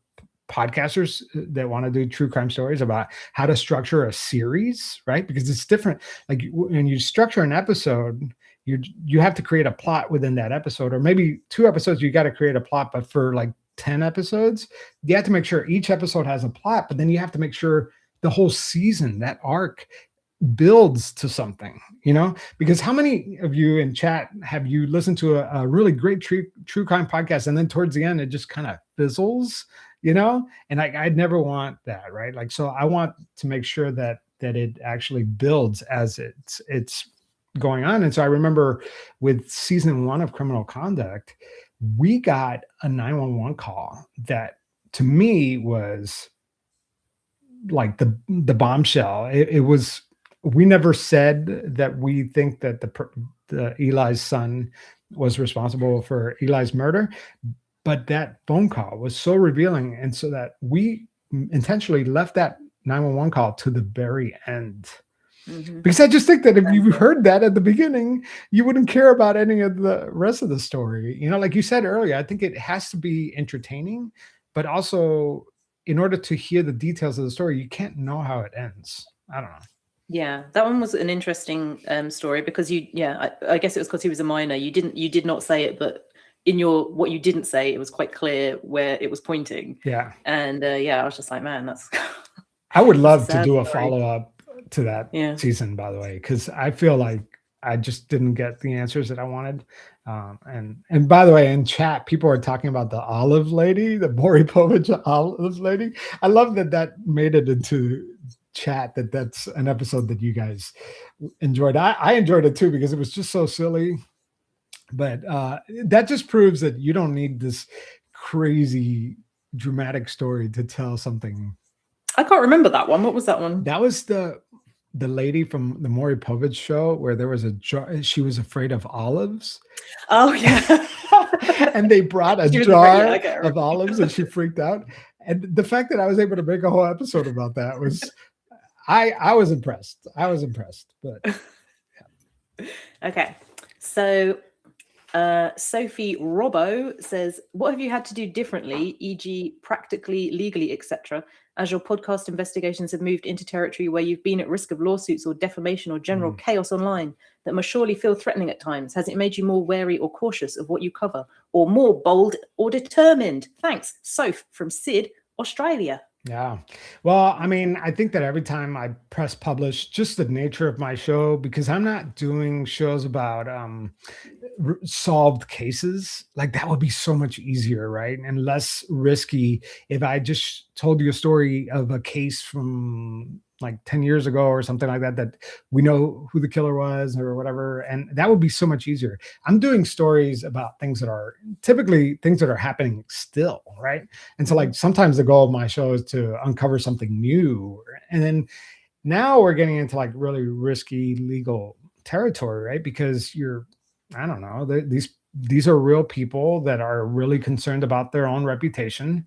Speaker 1: podcasters that want to do true crime stories about how to structure a series, right? Because it's different. Like when you structure an episode, you have to create a plot within that episode, or maybe 2 episodes, you got to create a plot, but for like 10 episodes, you have to make sure each episode has a plot, but then you have to make sure the whole season, that arc, builds to something, because how many of you in chat have you listened to a really great true crime podcast and then towards the end it just kind of fizzles, and I'd never want that, right? Like, so I want to make sure that it actually builds as it's going on. And so I remember with season 1 of Criminal Conduct, we got a 911 call that to me was like the bombshell. It was, we never said that we think that the Eli's son was responsible for Eli's murder, but that phone call was so revealing. And so that we intentionally left that 911 call to the very end. Because I just think that if you heard that at the beginning, you wouldn't care about any of the rest of the story. Like you said earlier, I think it has to be entertaining, but also in order to hear the details of the story, you can't know how it ends. I don't know.
Speaker 2: Yeah, that one was an interesting story because I guess it was because he was a minor. You did not say it, but in what you didn't say, it was quite clear where it was pointing.
Speaker 1: Yeah.
Speaker 2: And I was just like, man, that's.
Speaker 1: I would love to do a follow-up to that season, by the way, because I feel like I just didn't get the answers that I wanted. And by the way, in chat, people are talking about the olive lady, the Maury Povich olive lady. I love that made it into chat, that's an episode that you guys enjoyed. I enjoyed it too, because it was just so silly. But that just proves that you don't need this crazy dramatic story to tell something.
Speaker 2: I can't remember that one. What was that one?
Speaker 1: That was the lady from the Maury Povich show where there was a jar. She was afraid of olives.
Speaker 2: Oh yeah.
Speaker 1: And they brought a jar of olives and she freaked out. And the fact that I was able to make a whole episode about that was, I was impressed. But
Speaker 2: yeah. Okay. So Sophie Robbo says, what have you had to do differently, e.g. practically, legally, etc., as your podcast investigations have moved into territory where you've been at risk of lawsuits or defamation or general chaos online that must surely feel threatening at times? Has it made you more wary or cautious of what you cover, or more bold or determined? Thanks, Soph from Sid, Australia.
Speaker 1: Yeah. Well, I mean, I think that every time I press publish, just the nature of my show, because I'm not doing shows about solved cases, like that would be so much easier, right? And less risky if I just told you a story of a case from like 10 years ago or something like that, that we know who the killer was or whatever. And that would be so much easier. I'm doing stories about things that are typically things that are happening still, right? And so like sometimes the goal of my show is to uncover something new. And then now we're getting into like really risky legal territory, right? Because I don't know, these are real people that are really concerned about their own reputation.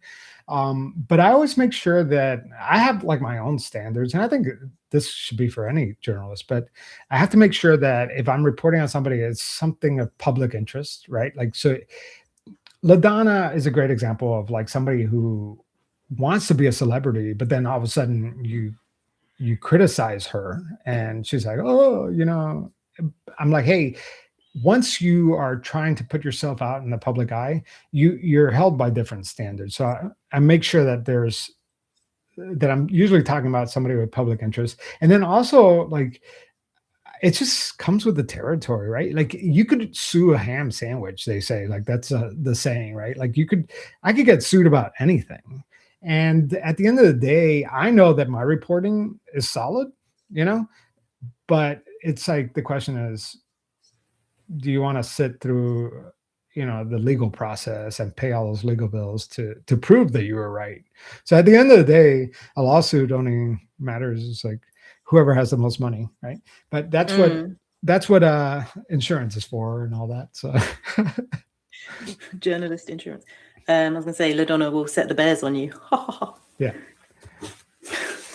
Speaker 1: But I always make sure that I have like my own standards, and I think this should be for any journalist, but I have to make sure that if I'm reporting on somebody, it's something of public interest, right? Like, so LaDonna is a great example of like somebody who wants to be a celebrity, but then all of a sudden you criticize her and she's like, oh, I'm like, hey, once you are trying to put yourself out in the public eye, you're held by different standards. So I make sure that I'm usually talking about somebody with public interest. And then also like, it just comes with the territory, right? Like you could sue a ham sandwich, they say, like that's the saying, right? Like I could get sued about anything. And at the end of the day, I know that my reporting is solid, you know, but it's like the question is, do you want to sit through, the legal process and pay all those legal bills to prove that you were right? So at the end of the day, a lawsuit only matters. It's like whoever has the most money, right? But that's what insurance is for and all that. So
Speaker 2: Journalist insurance. I was going to say, LaDonna will set the bears on you.
Speaker 1: yeah.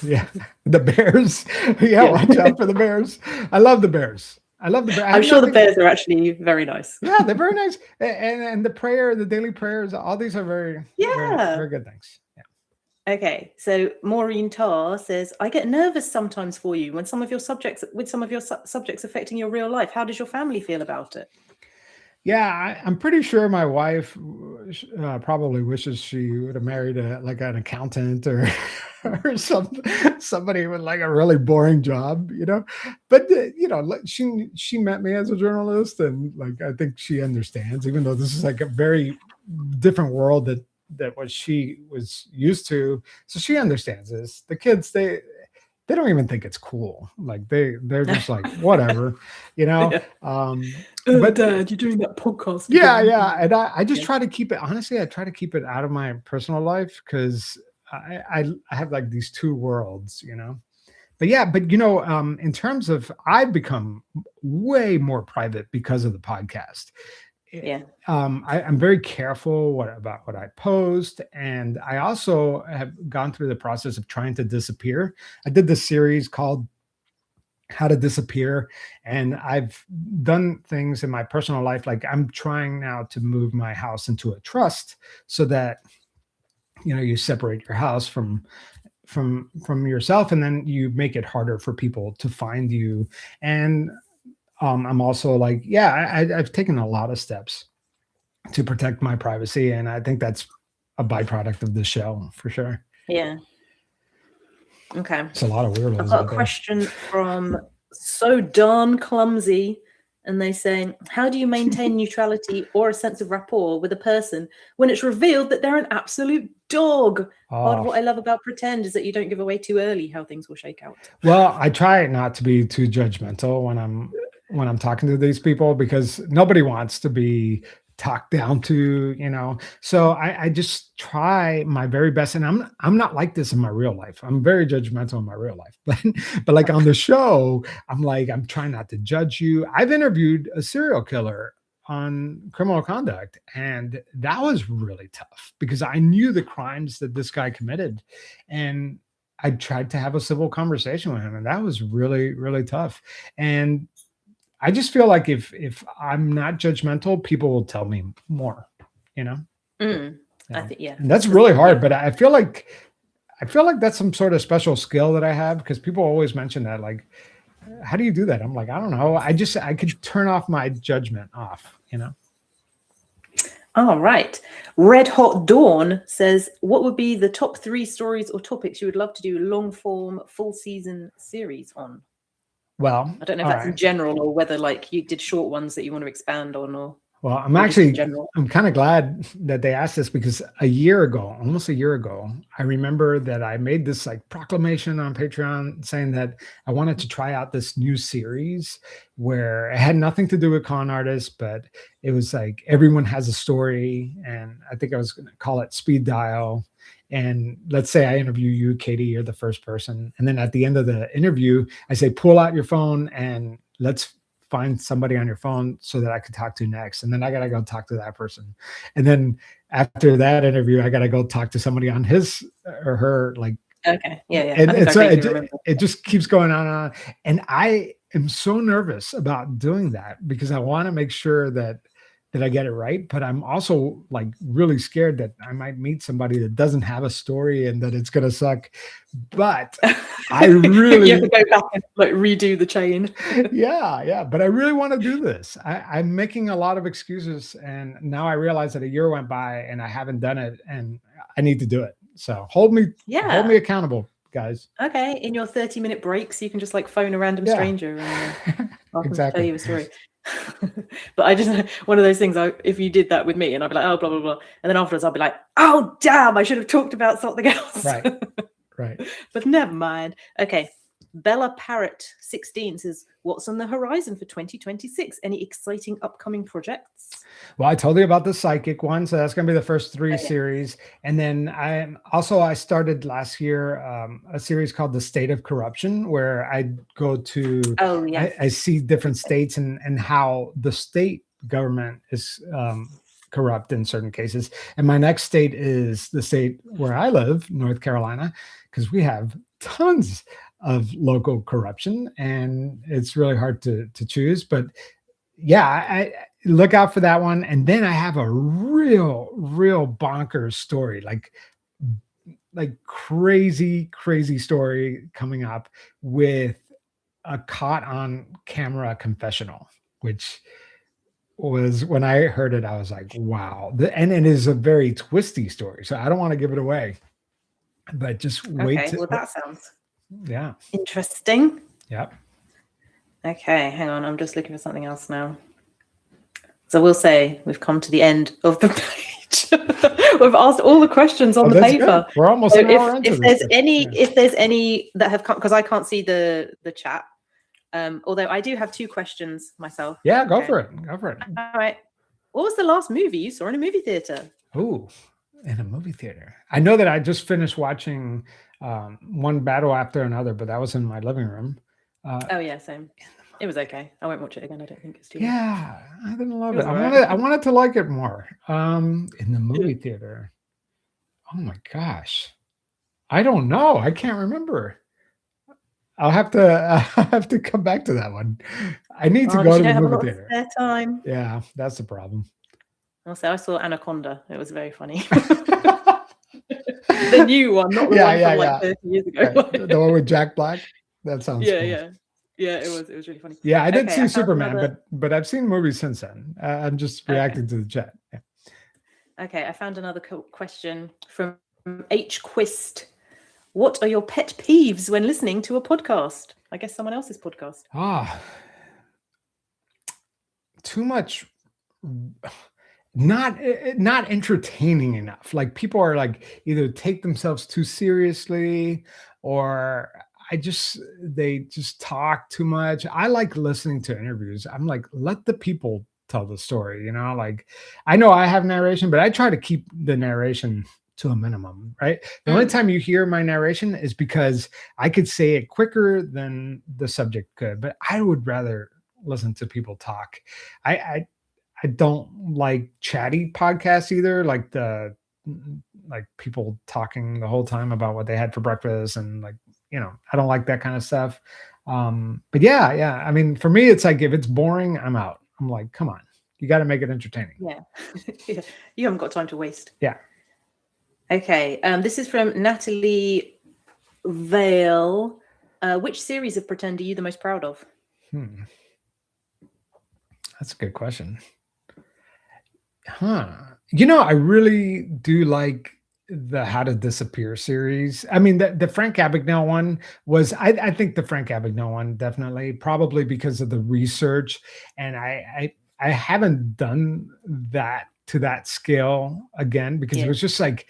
Speaker 1: Yeah. The bears. Yeah, watch out for the bears. I love the bears.
Speaker 2: I'm sure the bears are actually very nice.
Speaker 1: Yeah, they're very nice. And the daily prayers, all these are very, very good things. Yeah.
Speaker 2: Okay, so Maureen Tarr says, I get nervous sometimes for you when some of your subjects affecting your real life. How does your family feel about it?
Speaker 1: Yeah, I'm pretty sure my wife probably wishes she would have married like an accountant or somebody with like a really boring job, But she met me as a journalist, and like I think she understands, even though this is like a very different world that what she was used to. So she understands this. The kids, they don't even think it's cool. Like they're just like whatever,
Speaker 2: Yeah. But Dad, you're doing that podcast.
Speaker 1: Yeah. And I just try to keep it, honestly, I try to keep it out of my personal life because I have like these two worlds, But in terms of, I've become way more private because of the podcast.
Speaker 2: Yeah.
Speaker 1: I'm very careful about what I post. And I also have gone through the process of trying to disappear. I did this series called How to Disappear. And I've done things in my personal life. Like I'm trying now to move my house into a trust so that, you separate your house from yourself, and then you make it harder for people to find you. And I'm also like, I've taken a lot of steps to protect my privacy. And I think that's a byproduct of this show for sure.
Speaker 2: Yeah. Okay.
Speaker 1: It's a lot of weirdos.
Speaker 2: I've got a question from So Darn Clumsy. And they say, how do you maintain neutrality or a sense of rapport with a person when it's revealed that they're an absolute dog? What I love about Pretend is that you don't give away too early how things will shake out.
Speaker 1: Well, I try not to be too judgmental when I'm talking to these people, because nobody wants to be talked down to, so I just try my very best. And I'm not like this in my real life. I'm very judgmental in my real life, but like on the show, I'm trying not to judge you. I've interviewed a serial killer on Criminal Conduct, and that was really tough because I knew the crimes that this guy committed, and I tried to have a civil conversation with him, and that was really, really tough. And I just feel like if I'm not judgmental, people will tell me more,
Speaker 2: I think, yeah.
Speaker 1: And that's really hard, but I feel like that's some sort of special skill that I have, because people always mention that, like, how do you do that? I'm like, I don't know. I could turn off my judgment off,
Speaker 2: All right. Red Hot Dawn says, what would be the top 3 stories or topics you would love to do a long form full season series on?
Speaker 1: Well,
Speaker 2: I don't know if that's in general or whether like you did short ones that you want to expand on, or.
Speaker 1: Well, I'm kind of glad that they asked this, because almost a year ago, I remember that I made this like proclamation on Patreon saying that I wanted to try out this new series where it had nothing to do with con artists, but it was like everyone has a story. And I think I was going to call it Speed Dial. And let's say I interview you, Katie, you're the first person. And then at the end of the interview, I say, pull out your phone and let's find somebody on your phone so that I could talk to next. And then I got to go talk to that person. And then after that interview, I got to go talk to somebody on his or her, like,
Speaker 2: okay. Yeah.
Speaker 1: And it just keeps going on and on. And I am so nervous about doing that because I want to make sure that I get it right. But I'm also like really scared that I might meet somebody that doesn't have a story and that it's going to suck. But I really
Speaker 2: you have to go back and like redo the chain.
Speaker 1: Yeah. But I really want to do this. I'm making a lot of excuses. And now I realize that a year went by and I haven't done it, and I need to do it. So hold me accountable,
Speaker 2: Okay, in your 30-minute breaks, you can just like phone a random stranger and I'll tell you a story. But I just, one of those things, if you did that with me and I'd be like, oh, blah, blah, blah. And then afterwards I'll be like, oh, damn, I should have talked about something else.
Speaker 1: Right.
Speaker 2: But never mind. Okay. Bella Parrot 16 says, what's on the horizon for 2026? Any exciting upcoming projects?
Speaker 1: Well, I told you about the psychic one. So that's going to be the first 3 series. And then I started last year a series called The State of Corruption, where I go to, I see different states and how the state government is corrupt in certain cases. And my next state is the state where I live, North Carolina, because we have tons of local corruption and it's really hard to choose. But yeah, I look out for that one. And then I have a real bonkers story, like crazy story coming up with a caught on camera confessional, which was, when I heard it, I was like, wow. And it is a very twisty story. So I don't want to give it away, but just wait.
Speaker 2: Okay, well, that sounds
Speaker 1: interesting.
Speaker 2: Yep. Okay, hang on. I'm just looking for something else now. So we'll say we've come to the end of the page. We've asked all the questions on the paper.
Speaker 1: Good. We're almost
Speaker 2: so if there's any that have come, because I can't see the chat. Although I do have 2 questions myself.
Speaker 1: Yeah, go for it. All
Speaker 2: right. What was the last movie you saw in a movie theater?
Speaker 1: Oh, in a movie theater. I know that I just finished watching one battle after another, but that was in my living room.
Speaker 2: Same. It was okay. I won't watch it again. I don't think it's too.
Speaker 1: Yeah, I didn't love it. I wanted to like it more. In the movie theater. Oh my gosh, I don't know. I can't remember. I'll have to come back to that one. I need to go to the movie theater.
Speaker 2: Spare time.
Speaker 1: Yeah, that's the problem.
Speaker 2: Also, I saw Anaconda. It was very funny. The new one, not the one from like 30 years ago.
Speaker 1: Right. The one with Jack Black. That sounds cool.
Speaker 2: Yeah, it was really funny.
Speaker 1: Yeah, I did see Superman, but I've seen movies since then. I'm just reacting to the chat. Yeah.
Speaker 2: Okay, I found another question from H Quist. What are your pet peeves when listening to a podcast? I guess someone else's podcast.
Speaker 1: Too much. Not entertaining enough. Like people are like either take themselves too seriously or they just talk too much. I like listening to interviews. I'm like, let the people tell the story, you know, like I know I have narration, but I try to keep the narration to a minimum, right? The only time you hear my narration is because I could say it quicker than the subject could, but I would rather listen to people talk. I don't like chatty podcasts either, like people talking the whole time about what they had for breakfast and like, you know, I don't like that kind of stuff. But yeah. I mean, for me, it's like, if it's boring, I'm out. I'm like, come on, you got to make it entertaining.
Speaker 2: Yeah. You haven't got time to waste.
Speaker 1: Yeah.
Speaker 2: Okay. This is from Natalie Vale. Which series of Pretend are you the most proud of?
Speaker 1: That's a good question. You know, I really do like the How to Disappear series. I mean, the Frank Abagnale one was, I think the Frank Abagnale one, definitely, probably because of the research. And I haven't done that to that scale again, because it was just like,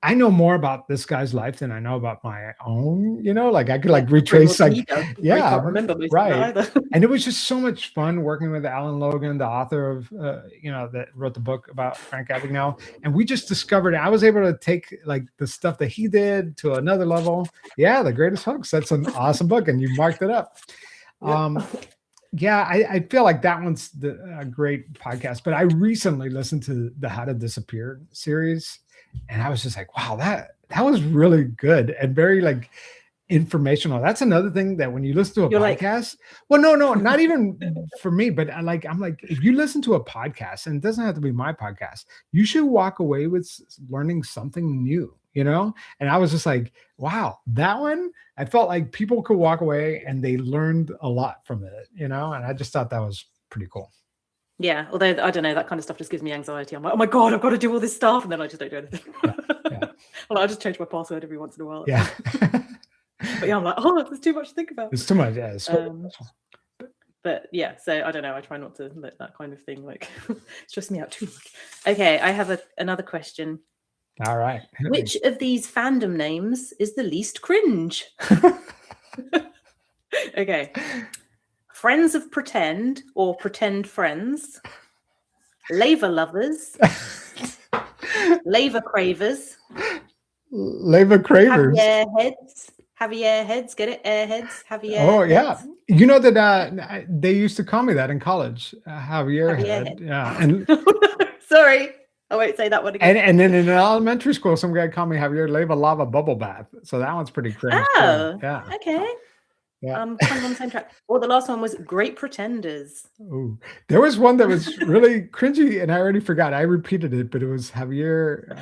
Speaker 1: I know more about this guy's life than I know about my own, you know, like I could like retrace, like, I can't remember right. And it was just so much fun working with Alan Logan, the author of, you know, that wrote the book about Frank Abagnale. And we just discovered, I was able to take like the stuff that he did to another level. Yeah. The Greatest Hoax. That's an awesome book. And you marked it up. Yeah, I feel like that one's a great podcast, but I recently listened to the How to Disappear series. And I was just like, wow, that was really good and very like informational. That's another thing that when you listen to a podcast, well, no, not even for me, but I'm like, if you listen to a podcast, and it doesn't have to be my podcast, you should walk away with learning something new, you know? And I was just like, wow, that one, I felt like people could walk away and they learned a lot from it, you know? And I just thought that was pretty cool.
Speaker 2: Yeah, although I don't know, that kind of stuff just gives me anxiety. I'm like, oh my God, I've got to do all this stuff. And then I just don't do anything.
Speaker 1: Yeah.
Speaker 2: Well, I just change my password every once in a while.
Speaker 1: Yeah.
Speaker 2: But yeah, I'm like, oh, there's too much to think about.
Speaker 1: It's too much. Yeah.
Speaker 2: But yeah, so I don't know. I try not to let that kind of thing like stress me out too much. Okay, I have another question.
Speaker 1: All right.
Speaker 2: Which of these fandom names is the least cringe? Okay. Friends of Pretend or Pretend Friends. Laver Lovers. Laver Cravers.
Speaker 1: Laver Cravers.
Speaker 2: Javier Heads. Get it? Airheads. Javier.
Speaker 1: Oh, yeah.
Speaker 2: Heads.
Speaker 1: You know that they used to call me that in college. Javier Head. Yeah. And
Speaker 2: sorry. I won't say that one again.
Speaker 1: And then in elementary school, some guy called me Javier Leva Lava Bubble Bath. So that one's pretty cringe.
Speaker 2: Oh,
Speaker 1: yeah.
Speaker 2: Okay.
Speaker 1: Yeah.
Speaker 2: Kind of on the same track. Or the last one was Great Pretenders.
Speaker 1: Ooh. There was one that was really cringy, and I already forgot. I repeated it, but it was Javier.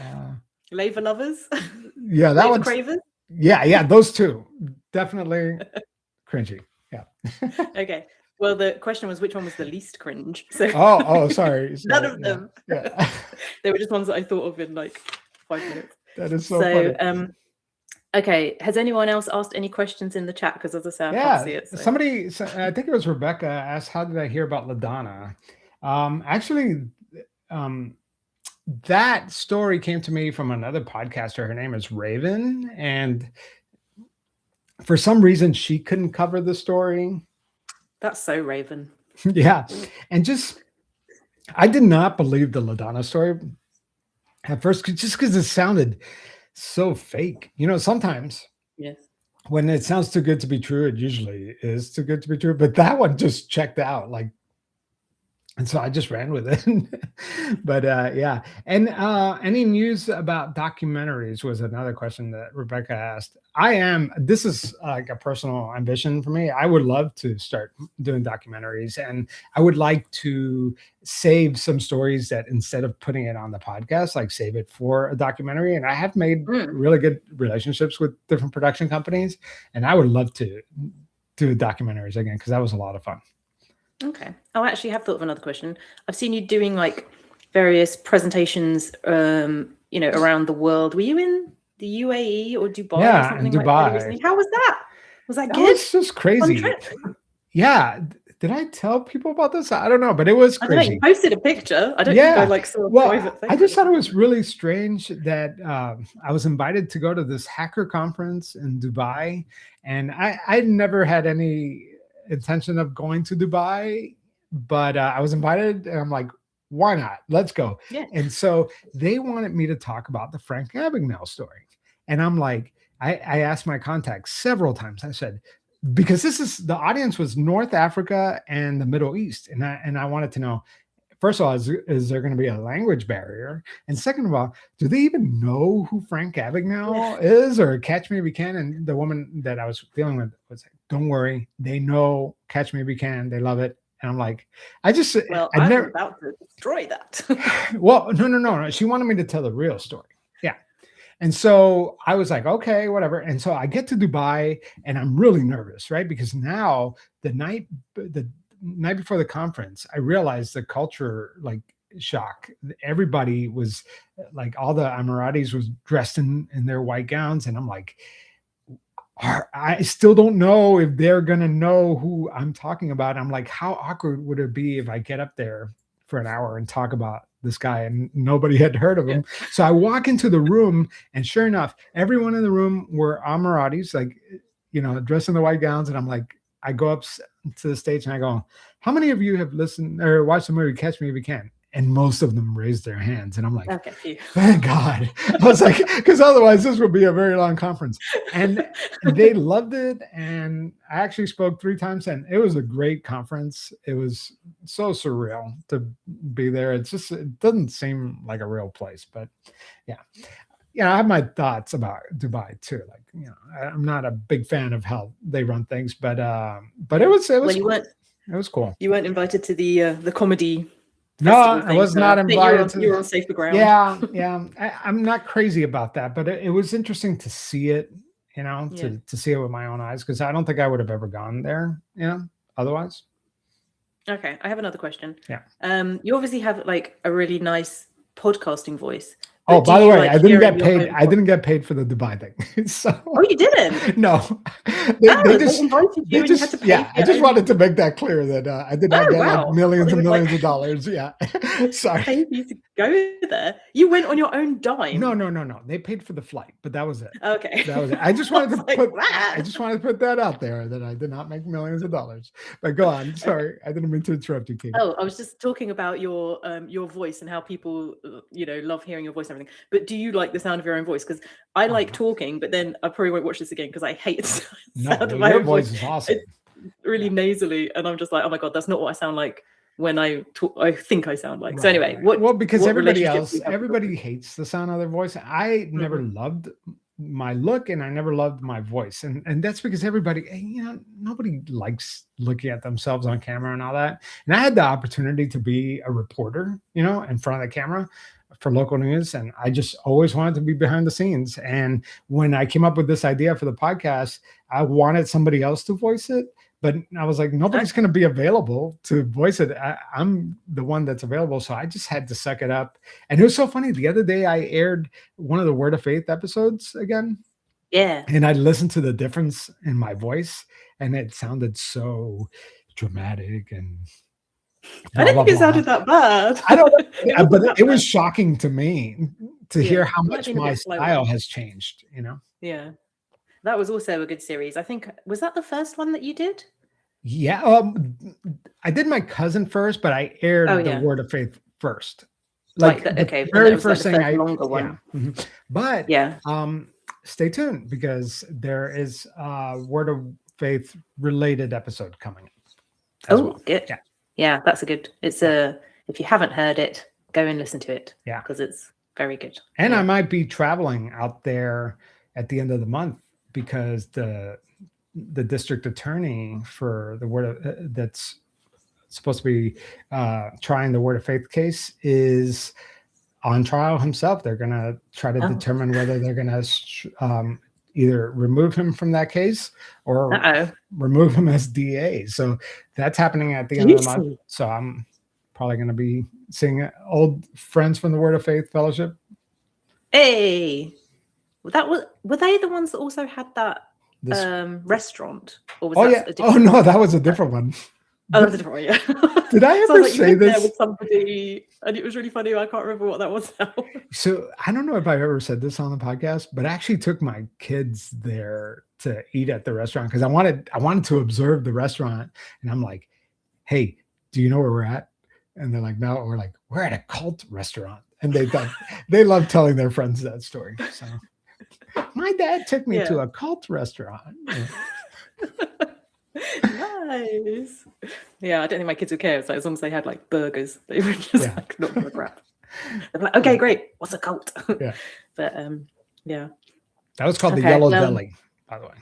Speaker 2: Laver Lovers.
Speaker 1: Yeah, that one.
Speaker 2: Cravers.
Speaker 1: Yeah, those two. Definitely cringy. Yeah.
Speaker 2: Okay. Well, the question was which one was the least cringe. So
Speaker 1: sorry.
Speaker 2: None of them.
Speaker 1: Yeah.
Speaker 2: They were just ones that I thought of in like 5 minutes.
Speaker 1: That is so funny.
Speaker 2: Okay. Has anyone else asked any questions in the chat? Because as I say, I can't see it. So.
Speaker 1: Somebody, I think it was Rebecca, asked, how did I hear about LaDonna? Actually, that story came to me from another podcaster. Her name is Raven. And for some reason, she couldn't cover the story.
Speaker 2: That's so Raven.
Speaker 1: Yeah. And I did not believe the LaDonna story at first, just because it sounded so fake. Sometimes when it sounds too good to be true, it usually is too good to be true. But that one just checked out. And so I just ran with it. But yeah. And any news about documentaries was another question that Rebecca asked. This is like a personal ambition for me. I would love to start doing documentaries, and I would like to save some stories that instead of putting it on the podcast, like save it for a documentary. And I have made really good relationships with different production companies, and I would love to do documentaries again, because that was a lot of fun.
Speaker 2: Okay. Oh, I actually have thought of another question. I've seen you doing like various presentations, around the world. Were you in the UAE or Dubai?
Speaker 1: Yeah,
Speaker 2: or something
Speaker 1: in Dubai.
Speaker 2: Like How was that? Was that good?
Speaker 1: It was just crazy. Yeah. Did I tell people about this? I don't know, but it was crazy.
Speaker 2: I don't know, you posted a picture. I don't think I saw a private thing.
Speaker 1: I just thought it was really strange that I was invited to go to this hacker conference in Dubai, and I never had any intention of going to Dubai, but I was invited, and I'm like, why not? Let's go.
Speaker 2: Yeah.
Speaker 1: And so they wanted me to talk about the Frank Abagnale story. And I'm like, I asked my contacts several times. I said, because the audience was North Africa and the Middle East. And I wanted to know, first of all, is there going to be a language barrier? And second of all, do they even know who Frank Abagnale is, or Catch Me If You Can? And the woman that I was dealing with was like, don't worry, they know Catch Me If You Can. They love it. And I'm like, I'm
Speaker 2: never about to destroy that.
Speaker 1: Well, no. She wanted me to tell the real story. Yeah. And so I was like, okay, whatever. And so I get to Dubai, and I'm really nervous, right? Because now the night before the conference, I realized the culture shock. Everybody was like, all the Emiratis was dressed in their white gowns. And I'm like, I still don't know if they're going to know who I'm talking about. I'm like, how awkward would it be if I get up there for an hour and talk about this guy and nobody had heard of him? So I walk into the room, and sure enough, everyone in the room were Emiratis, dressed in the white gowns. And I'm like, I go up to the stage and I go, how many of you have listened or watched the movie Catch Me If You Can? And most of them raised their hands. And I'm like, okay, thank God. I was like, because otherwise this would be a very long conference. And they loved it. And I actually spoke 3 times, and it was a great conference. It was so surreal to be there. It doesn't seem like a real place, but yeah. I have my thoughts about Dubai too. I'm not a big fan of how they run things, but it was cool. It was cool.
Speaker 2: You weren't invited to the comedy.
Speaker 1: No, I was not invited.
Speaker 2: You were on safer ground.
Speaker 1: Yeah. I'm not crazy about that, but it was interesting to see it, to see it with my own eyes, because I don't think I would have ever gone there, otherwise.
Speaker 2: Okay, I have another question.
Speaker 1: Yeah.
Speaker 2: You obviously have like a really nice podcasting voice.
Speaker 1: Oh,
Speaker 2: But do
Speaker 1: by the
Speaker 2: you
Speaker 1: way,
Speaker 2: like
Speaker 1: I didn't
Speaker 2: hearing
Speaker 1: get
Speaker 2: your
Speaker 1: paid.
Speaker 2: own
Speaker 1: I
Speaker 2: voice?
Speaker 1: didn't get paid for the Dubai thing. So
Speaker 2: Oh, you didn't?
Speaker 1: no,
Speaker 2: Oh,
Speaker 1: they
Speaker 2: they
Speaker 1: just
Speaker 2: invited
Speaker 1: they
Speaker 2: you and you had to
Speaker 1: just
Speaker 2: pay
Speaker 1: yeah.
Speaker 2: for
Speaker 1: I
Speaker 2: your
Speaker 1: just
Speaker 2: own.
Speaker 1: wanted to make that clear that I did not
Speaker 2: Oh,
Speaker 1: get like
Speaker 2: wow.
Speaker 1: millions
Speaker 2: They
Speaker 1: and
Speaker 2: would like
Speaker 1: millions of dollars. Yeah, sorry.
Speaker 2: pay for you to go there. You went on your own
Speaker 1: No,
Speaker 2: dime.
Speaker 1: no, no, no. They paid for the flight, but that was it.
Speaker 2: Okay.
Speaker 1: That was it. I just
Speaker 2: I
Speaker 1: wanted
Speaker 2: was
Speaker 1: to
Speaker 2: like,
Speaker 1: put I
Speaker 2: wow.
Speaker 1: just wanted to put that out there that I did not make millions of dollars. But go on.
Speaker 2: Okay.
Speaker 1: Sorry, I didn't mean to interrupt you, Katie.
Speaker 2: Oh, I was just talking about your voice and how people love hearing your voice and everything. But do you like the sound of your own voice? Because I like
Speaker 1: Oh,
Speaker 2: talking, but then I probably won't watch this again because I hate the
Speaker 1: no,
Speaker 2: sound of
Speaker 1: well,
Speaker 2: my
Speaker 1: your
Speaker 2: own voice.
Speaker 1: voice is awesome.
Speaker 2: It's really nasally, and I'm just like, oh my god, that's not what I sound like when I talk. I think I sound like. So
Speaker 1: Right,
Speaker 2: anyway,
Speaker 1: right. Well, because
Speaker 2: what
Speaker 1: everybody
Speaker 2: relationship do
Speaker 1: else,
Speaker 2: you have with
Speaker 1: everybody
Speaker 2: talking?
Speaker 1: hates the sound of their voice. I never
Speaker 2: Mhm.
Speaker 1: loved my look and I never loved my voice. And that's because everybody, nobody likes looking at themselves on camera and all that. And I had the opportunity to be a reporter, in front of the camera for local news. And I just always wanted to be behind the scenes. And when I came up with this idea for the podcast, I wanted somebody else to voice it. But I was like, nobody's
Speaker 2: Okay.
Speaker 1: going to be available to voice it. I'm the one that's available. So I just had to suck it up. And it was so funny. The other day, I aired one of the Word of Faith episodes again,
Speaker 2: Yeah.
Speaker 1: and I listened to the difference in my voice, and it sounded so dramatic and
Speaker 2: I
Speaker 1: blah,
Speaker 2: didn't
Speaker 1: blah,
Speaker 2: think it
Speaker 1: blah.
Speaker 2: sounded that bad.
Speaker 1: I don't
Speaker 2: It
Speaker 1: know, but
Speaker 2: wasn't that
Speaker 1: it was
Speaker 2: bad.
Speaker 1: shocking to me to
Speaker 2: Yeah,
Speaker 1: hear
Speaker 2: it
Speaker 1: how
Speaker 2: might have
Speaker 1: much
Speaker 2: been a
Speaker 1: my
Speaker 2: bit slower.
Speaker 1: style has changed.
Speaker 2: Yeah, that was also a good series. I think was that the first one that you did?
Speaker 1: Yeah, I did my cousin first, but I
Speaker 2: Oh
Speaker 1: aired the
Speaker 2: yeah,
Speaker 1: Word of Faith first.
Speaker 2: like
Speaker 1: Like
Speaker 2: the
Speaker 1: the
Speaker 2: okay, and that
Speaker 1: very
Speaker 2: was like
Speaker 1: first
Speaker 2: the
Speaker 1: thing
Speaker 2: first longer
Speaker 1: yeah.
Speaker 2: one.
Speaker 1: But
Speaker 2: Yeah.
Speaker 1: stay tuned because there is a Word of Faith related episode coming as
Speaker 2: Oh,
Speaker 1: well.
Speaker 2: good.
Speaker 1: Yeah,
Speaker 2: Yeah, that's a good. It's
Speaker 1: yeah,
Speaker 2: a. If you haven't heard it, go and listen to it
Speaker 1: yeah.
Speaker 2: because it's very good.
Speaker 1: And I
Speaker 2: Yeah.
Speaker 1: might be traveling out there at the end of the month because the district attorney for the Word of that's supposed to be trying the Word of Faith case is on trial himself. They're going to try to
Speaker 2: Oh.
Speaker 1: determine whether they're going to either remove him from that case or
Speaker 2: Uh
Speaker 1: remove him as DA. So that's happening at the end of the month.
Speaker 2: oh.
Speaker 1: So I'm probably going to be seeing old friends from the Word of Faith Fellowship.
Speaker 2: Hey, were they the ones that also had that
Speaker 1: This.
Speaker 2: restaurant, or was
Speaker 1: Oh
Speaker 2: that
Speaker 1: yeah.
Speaker 2: a
Speaker 1: Oh
Speaker 2: different
Speaker 1: no,
Speaker 2: one?
Speaker 1: that was a different one.
Speaker 2: Oh, that's a different one. Yeah.
Speaker 1: Did I
Speaker 2: So I
Speaker 1: ever
Speaker 2: was like, you
Speaker 1: say
Speaker 2: went there
Speaker 1: this?
Speaker 2: with somebody, and it was really funny. I can't remember what that was now.
Speaker 1: So I don't know if I've ever said this on the podcast, but I actually took my kids there to eat at the restaurant because I wanted to observe the restaurant. And I'm like, hey, do you know where we're at? And they're like, no. We're like, we're at a cult restaurant. And they love telling their friends that story. So my dad took me to
Speaker 2: Yeah.
Speaker 1: a cult restaurant.
Speaker 2: Nice. Yeah, I don't think my kids would care. It's like as long as they had like burgers, they would just
Speaker 1: Yeah.
Speaker 2: like not give a crap. They're like, okay, great. What's a cult?
Speaker 1: Yeah.
Speaker 2: But yeah.
Speaker 1: That was called the
Speaker 2: Okay,
Speaker 1: Yellow
Speaker 2: well-
Speaker 1: Deli, by the way.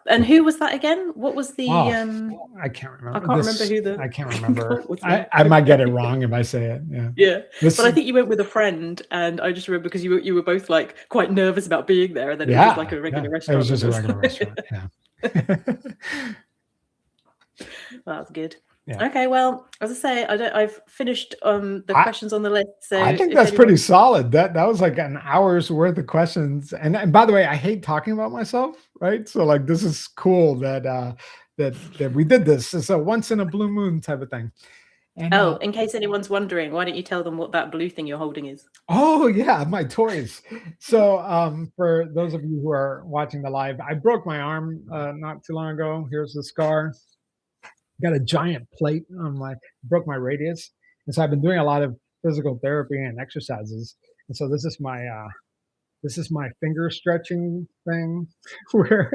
Speaker 2: And who was that again? What was the
Speaker 1: Oh, I can't remember.
Speaker 2: I can't remember who the
Speaker 1: I can't remember.
Speaker 2: cult was.
Speaker 1: I might get it wrong if I say it. Yeah.
Speaker 2: Yeah.
Speaker 1: This,
Speaker 2: But I think you went with a friend, and I just remember because you were both like quite nervous about being there, and then it was
Speaker 1: yeah,
Speaker 2: just like a regular
Speaker 1: yeah.
Speaker 2: restaurant.
Speaker 1: It was just a
Speaker 2: and
Speaker 1: regular restaurant. Yeah.
Speaker 2: That's good.
Speaker 1: Yeah.
Speaker 2: Okay, well, as I say, I've finished the questions on the list. So
Speaker 1: I think
Speaker 2: if
Speaker 1: that's
Speaker 2: anyone-
Speaker 1: pretty solid. That was like an hour's worth of questions. And by the way, I hate talking about myself, right? So like this is cool that that we did this. It's a once in a blue moon type of thing. And,
Speaker 2: Oh, in case anyone's wondering, why don't you tell them what that blue thing you're holding is?
Speaker 1: oh yeah, my toys. So for those of you who are watching the live, I broke my arm not too long ago. Here's the scar. Got a giant plate on broke my radius. And so I've been doing a lot of physical therapy and exercises. And so this is my finger stretching thing where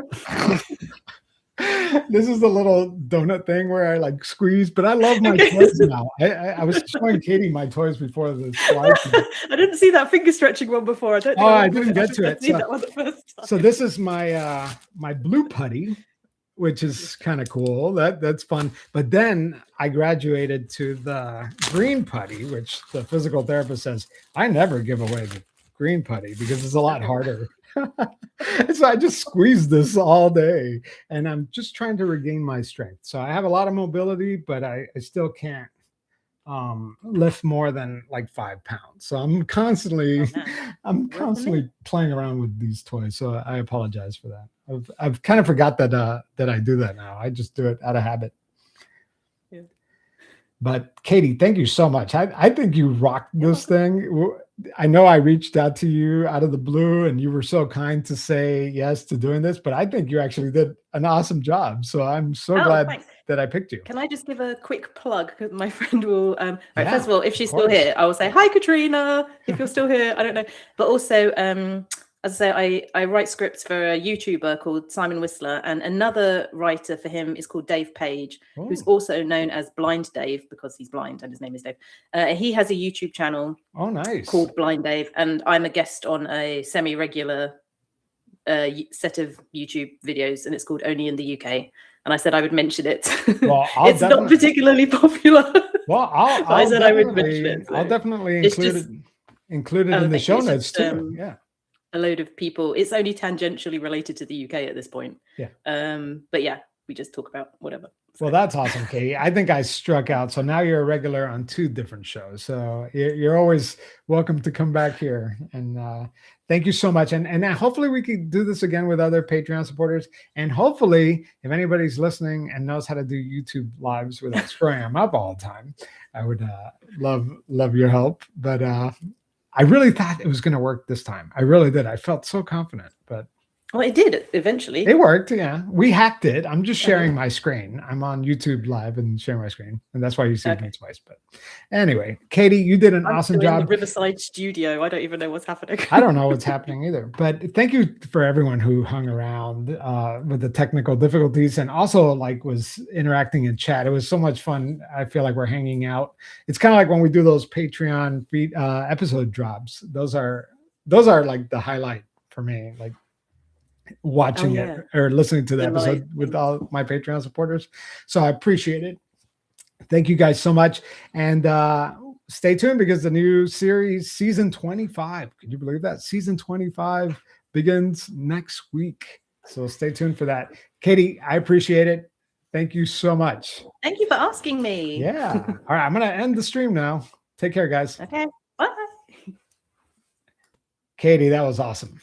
Speaker 1: this is the little donut thing where I like squeeze, but I love my toys now. I was showing Katie my toys before the slide.
Speaker 2: I didn't see that finger stretching one before. I don't. Think
Speaker 1: I didn't get to it.
Speaker 2: See that one the first time.
Speaker 1: So this is my my blue putty, which is kind of cool. That's fun. But then I graduated to the green putty, which the physical therapist says I never give away the green putty because it's a lot harder. So I just squeeze this all day, and I'm just trying to regain my strength. So I have a lot of mobility, but I still can't lift more than like 5 pounds. So I'm constantly,
Speaker 2: Oh, man.
Speaker 1: I'm
Speaker 2: Worth the
Speaker 1: constantly playing around with these toys. So I apologize for that. I've kind of forgot that that I do that now. I just do it out of habit.
Speaker 2: Yeah.
Speaker 1: But Katie, thank you so much. I think you rocked
Speaker 2: You're
Speaker 1: this thing. I know I reached out to you out of the blue and you were so kind to say yes to doing this, but I think you actually did an awesome job. So I'm so
Speaker 2: Oh,
Speaker 1: glad
Speaker 2: thanks.
Speaker 1: that I picked you.
Speaker 2: Can I just give a quick plug? Because my friend will. Right,
Speaker 1: Yeah,
Speaker 2: first of all, if she's
Speaker 1: of
Speaker 2: still
Speaker 1: course.
Speaker 2: here, I will say hi, Katrina. If you're still here, I don't know. But also, as I say, I write scripts for a YouTuber called Simon Whistler, and another writer for him is called Dave Page, who's
Speaker 1: Oh,
Speaker 2: also known as Blind Dave because he's blind and his name is Dave. He has a YouTube channel
Speaker 1: oh, nice.
Speaker 2: called Blind Dave, and I'm a guest on a semi-regular set of YouTube videos, and it's called Only in the UK. And I said I would mention it.
Speaker 1: Well,
Speaker 2: it's not particularly popular.
Speaker 1: Well,
Speaker 2: I said I would mention it.
Speaker 1: I'll
Speaker 2: So
Speaker 1: definitely
Speaker 2: it's
Speaker 1: include
Speaker 2: just-
Speaker 1: it. Include it
Speaker 2: Oh,
Speaker 1: in the
Speaker 2: thank you.
Speaker 1: show
Speaker 2: It's
Speaker 1: notes
Speaker 2: just,
Speaker 1: too. Yeah.
Speaker 2: a load of people. It's only tangentially related to the UK at this point.
Speaker 1: Yeah.
Speaker 2: But yeah, we just talk about whatever.
Speaker 1: Well, that's awesome, Katie. I think I struck out. So now you're a regular on 2 different shows. So you're always welcome to come back here. And thank you so much. And hopefully we can do this again with other Patreon supporters. And hopefully, if anybody's listening and knows how to do YouTube lives without screwing them up all the time, I would love your help. But I really thought it was going to work this time. I really did. I felt so confident, but
Speaker 2: Well, it did eventually.
Speaker 1: it worked. Yeah. We hacked it. I'm just sharing my screen. I'm on YouTube live and sharing my screen. And that's why you see me twice. But anyway, Katie, you did an awesome
Speaker 2: still in
Speaker 1: job.
Speaker 2: the Riverside studio. I don't even know what's happening.
Speaker 1: I don't know what's happening either. But thank you for everyone who hung around with the technical difficulties and also like was interacting in chat. It was so much fun. I feel like we're hanging out. It's kind of like when we do those Patreon episode drops. Those are like the highlight for me. Like watching it or listening to the episode with all my Patreon supporters. So I appreciate it. Thank you guys so much. And stay tuned because the new series, season 25, can you believe that? Season 25 begins next week. So stay tuned for that. Katie, I appreciate it. Thank you so much.
Speaker 2: Thank you for asking me.
Speaker 1: Yeah. All right. I'm going to end the stream now. Take care, guys.
Speaker 2: Okay. Bye.
Speaker 1: Katie, that was awesome.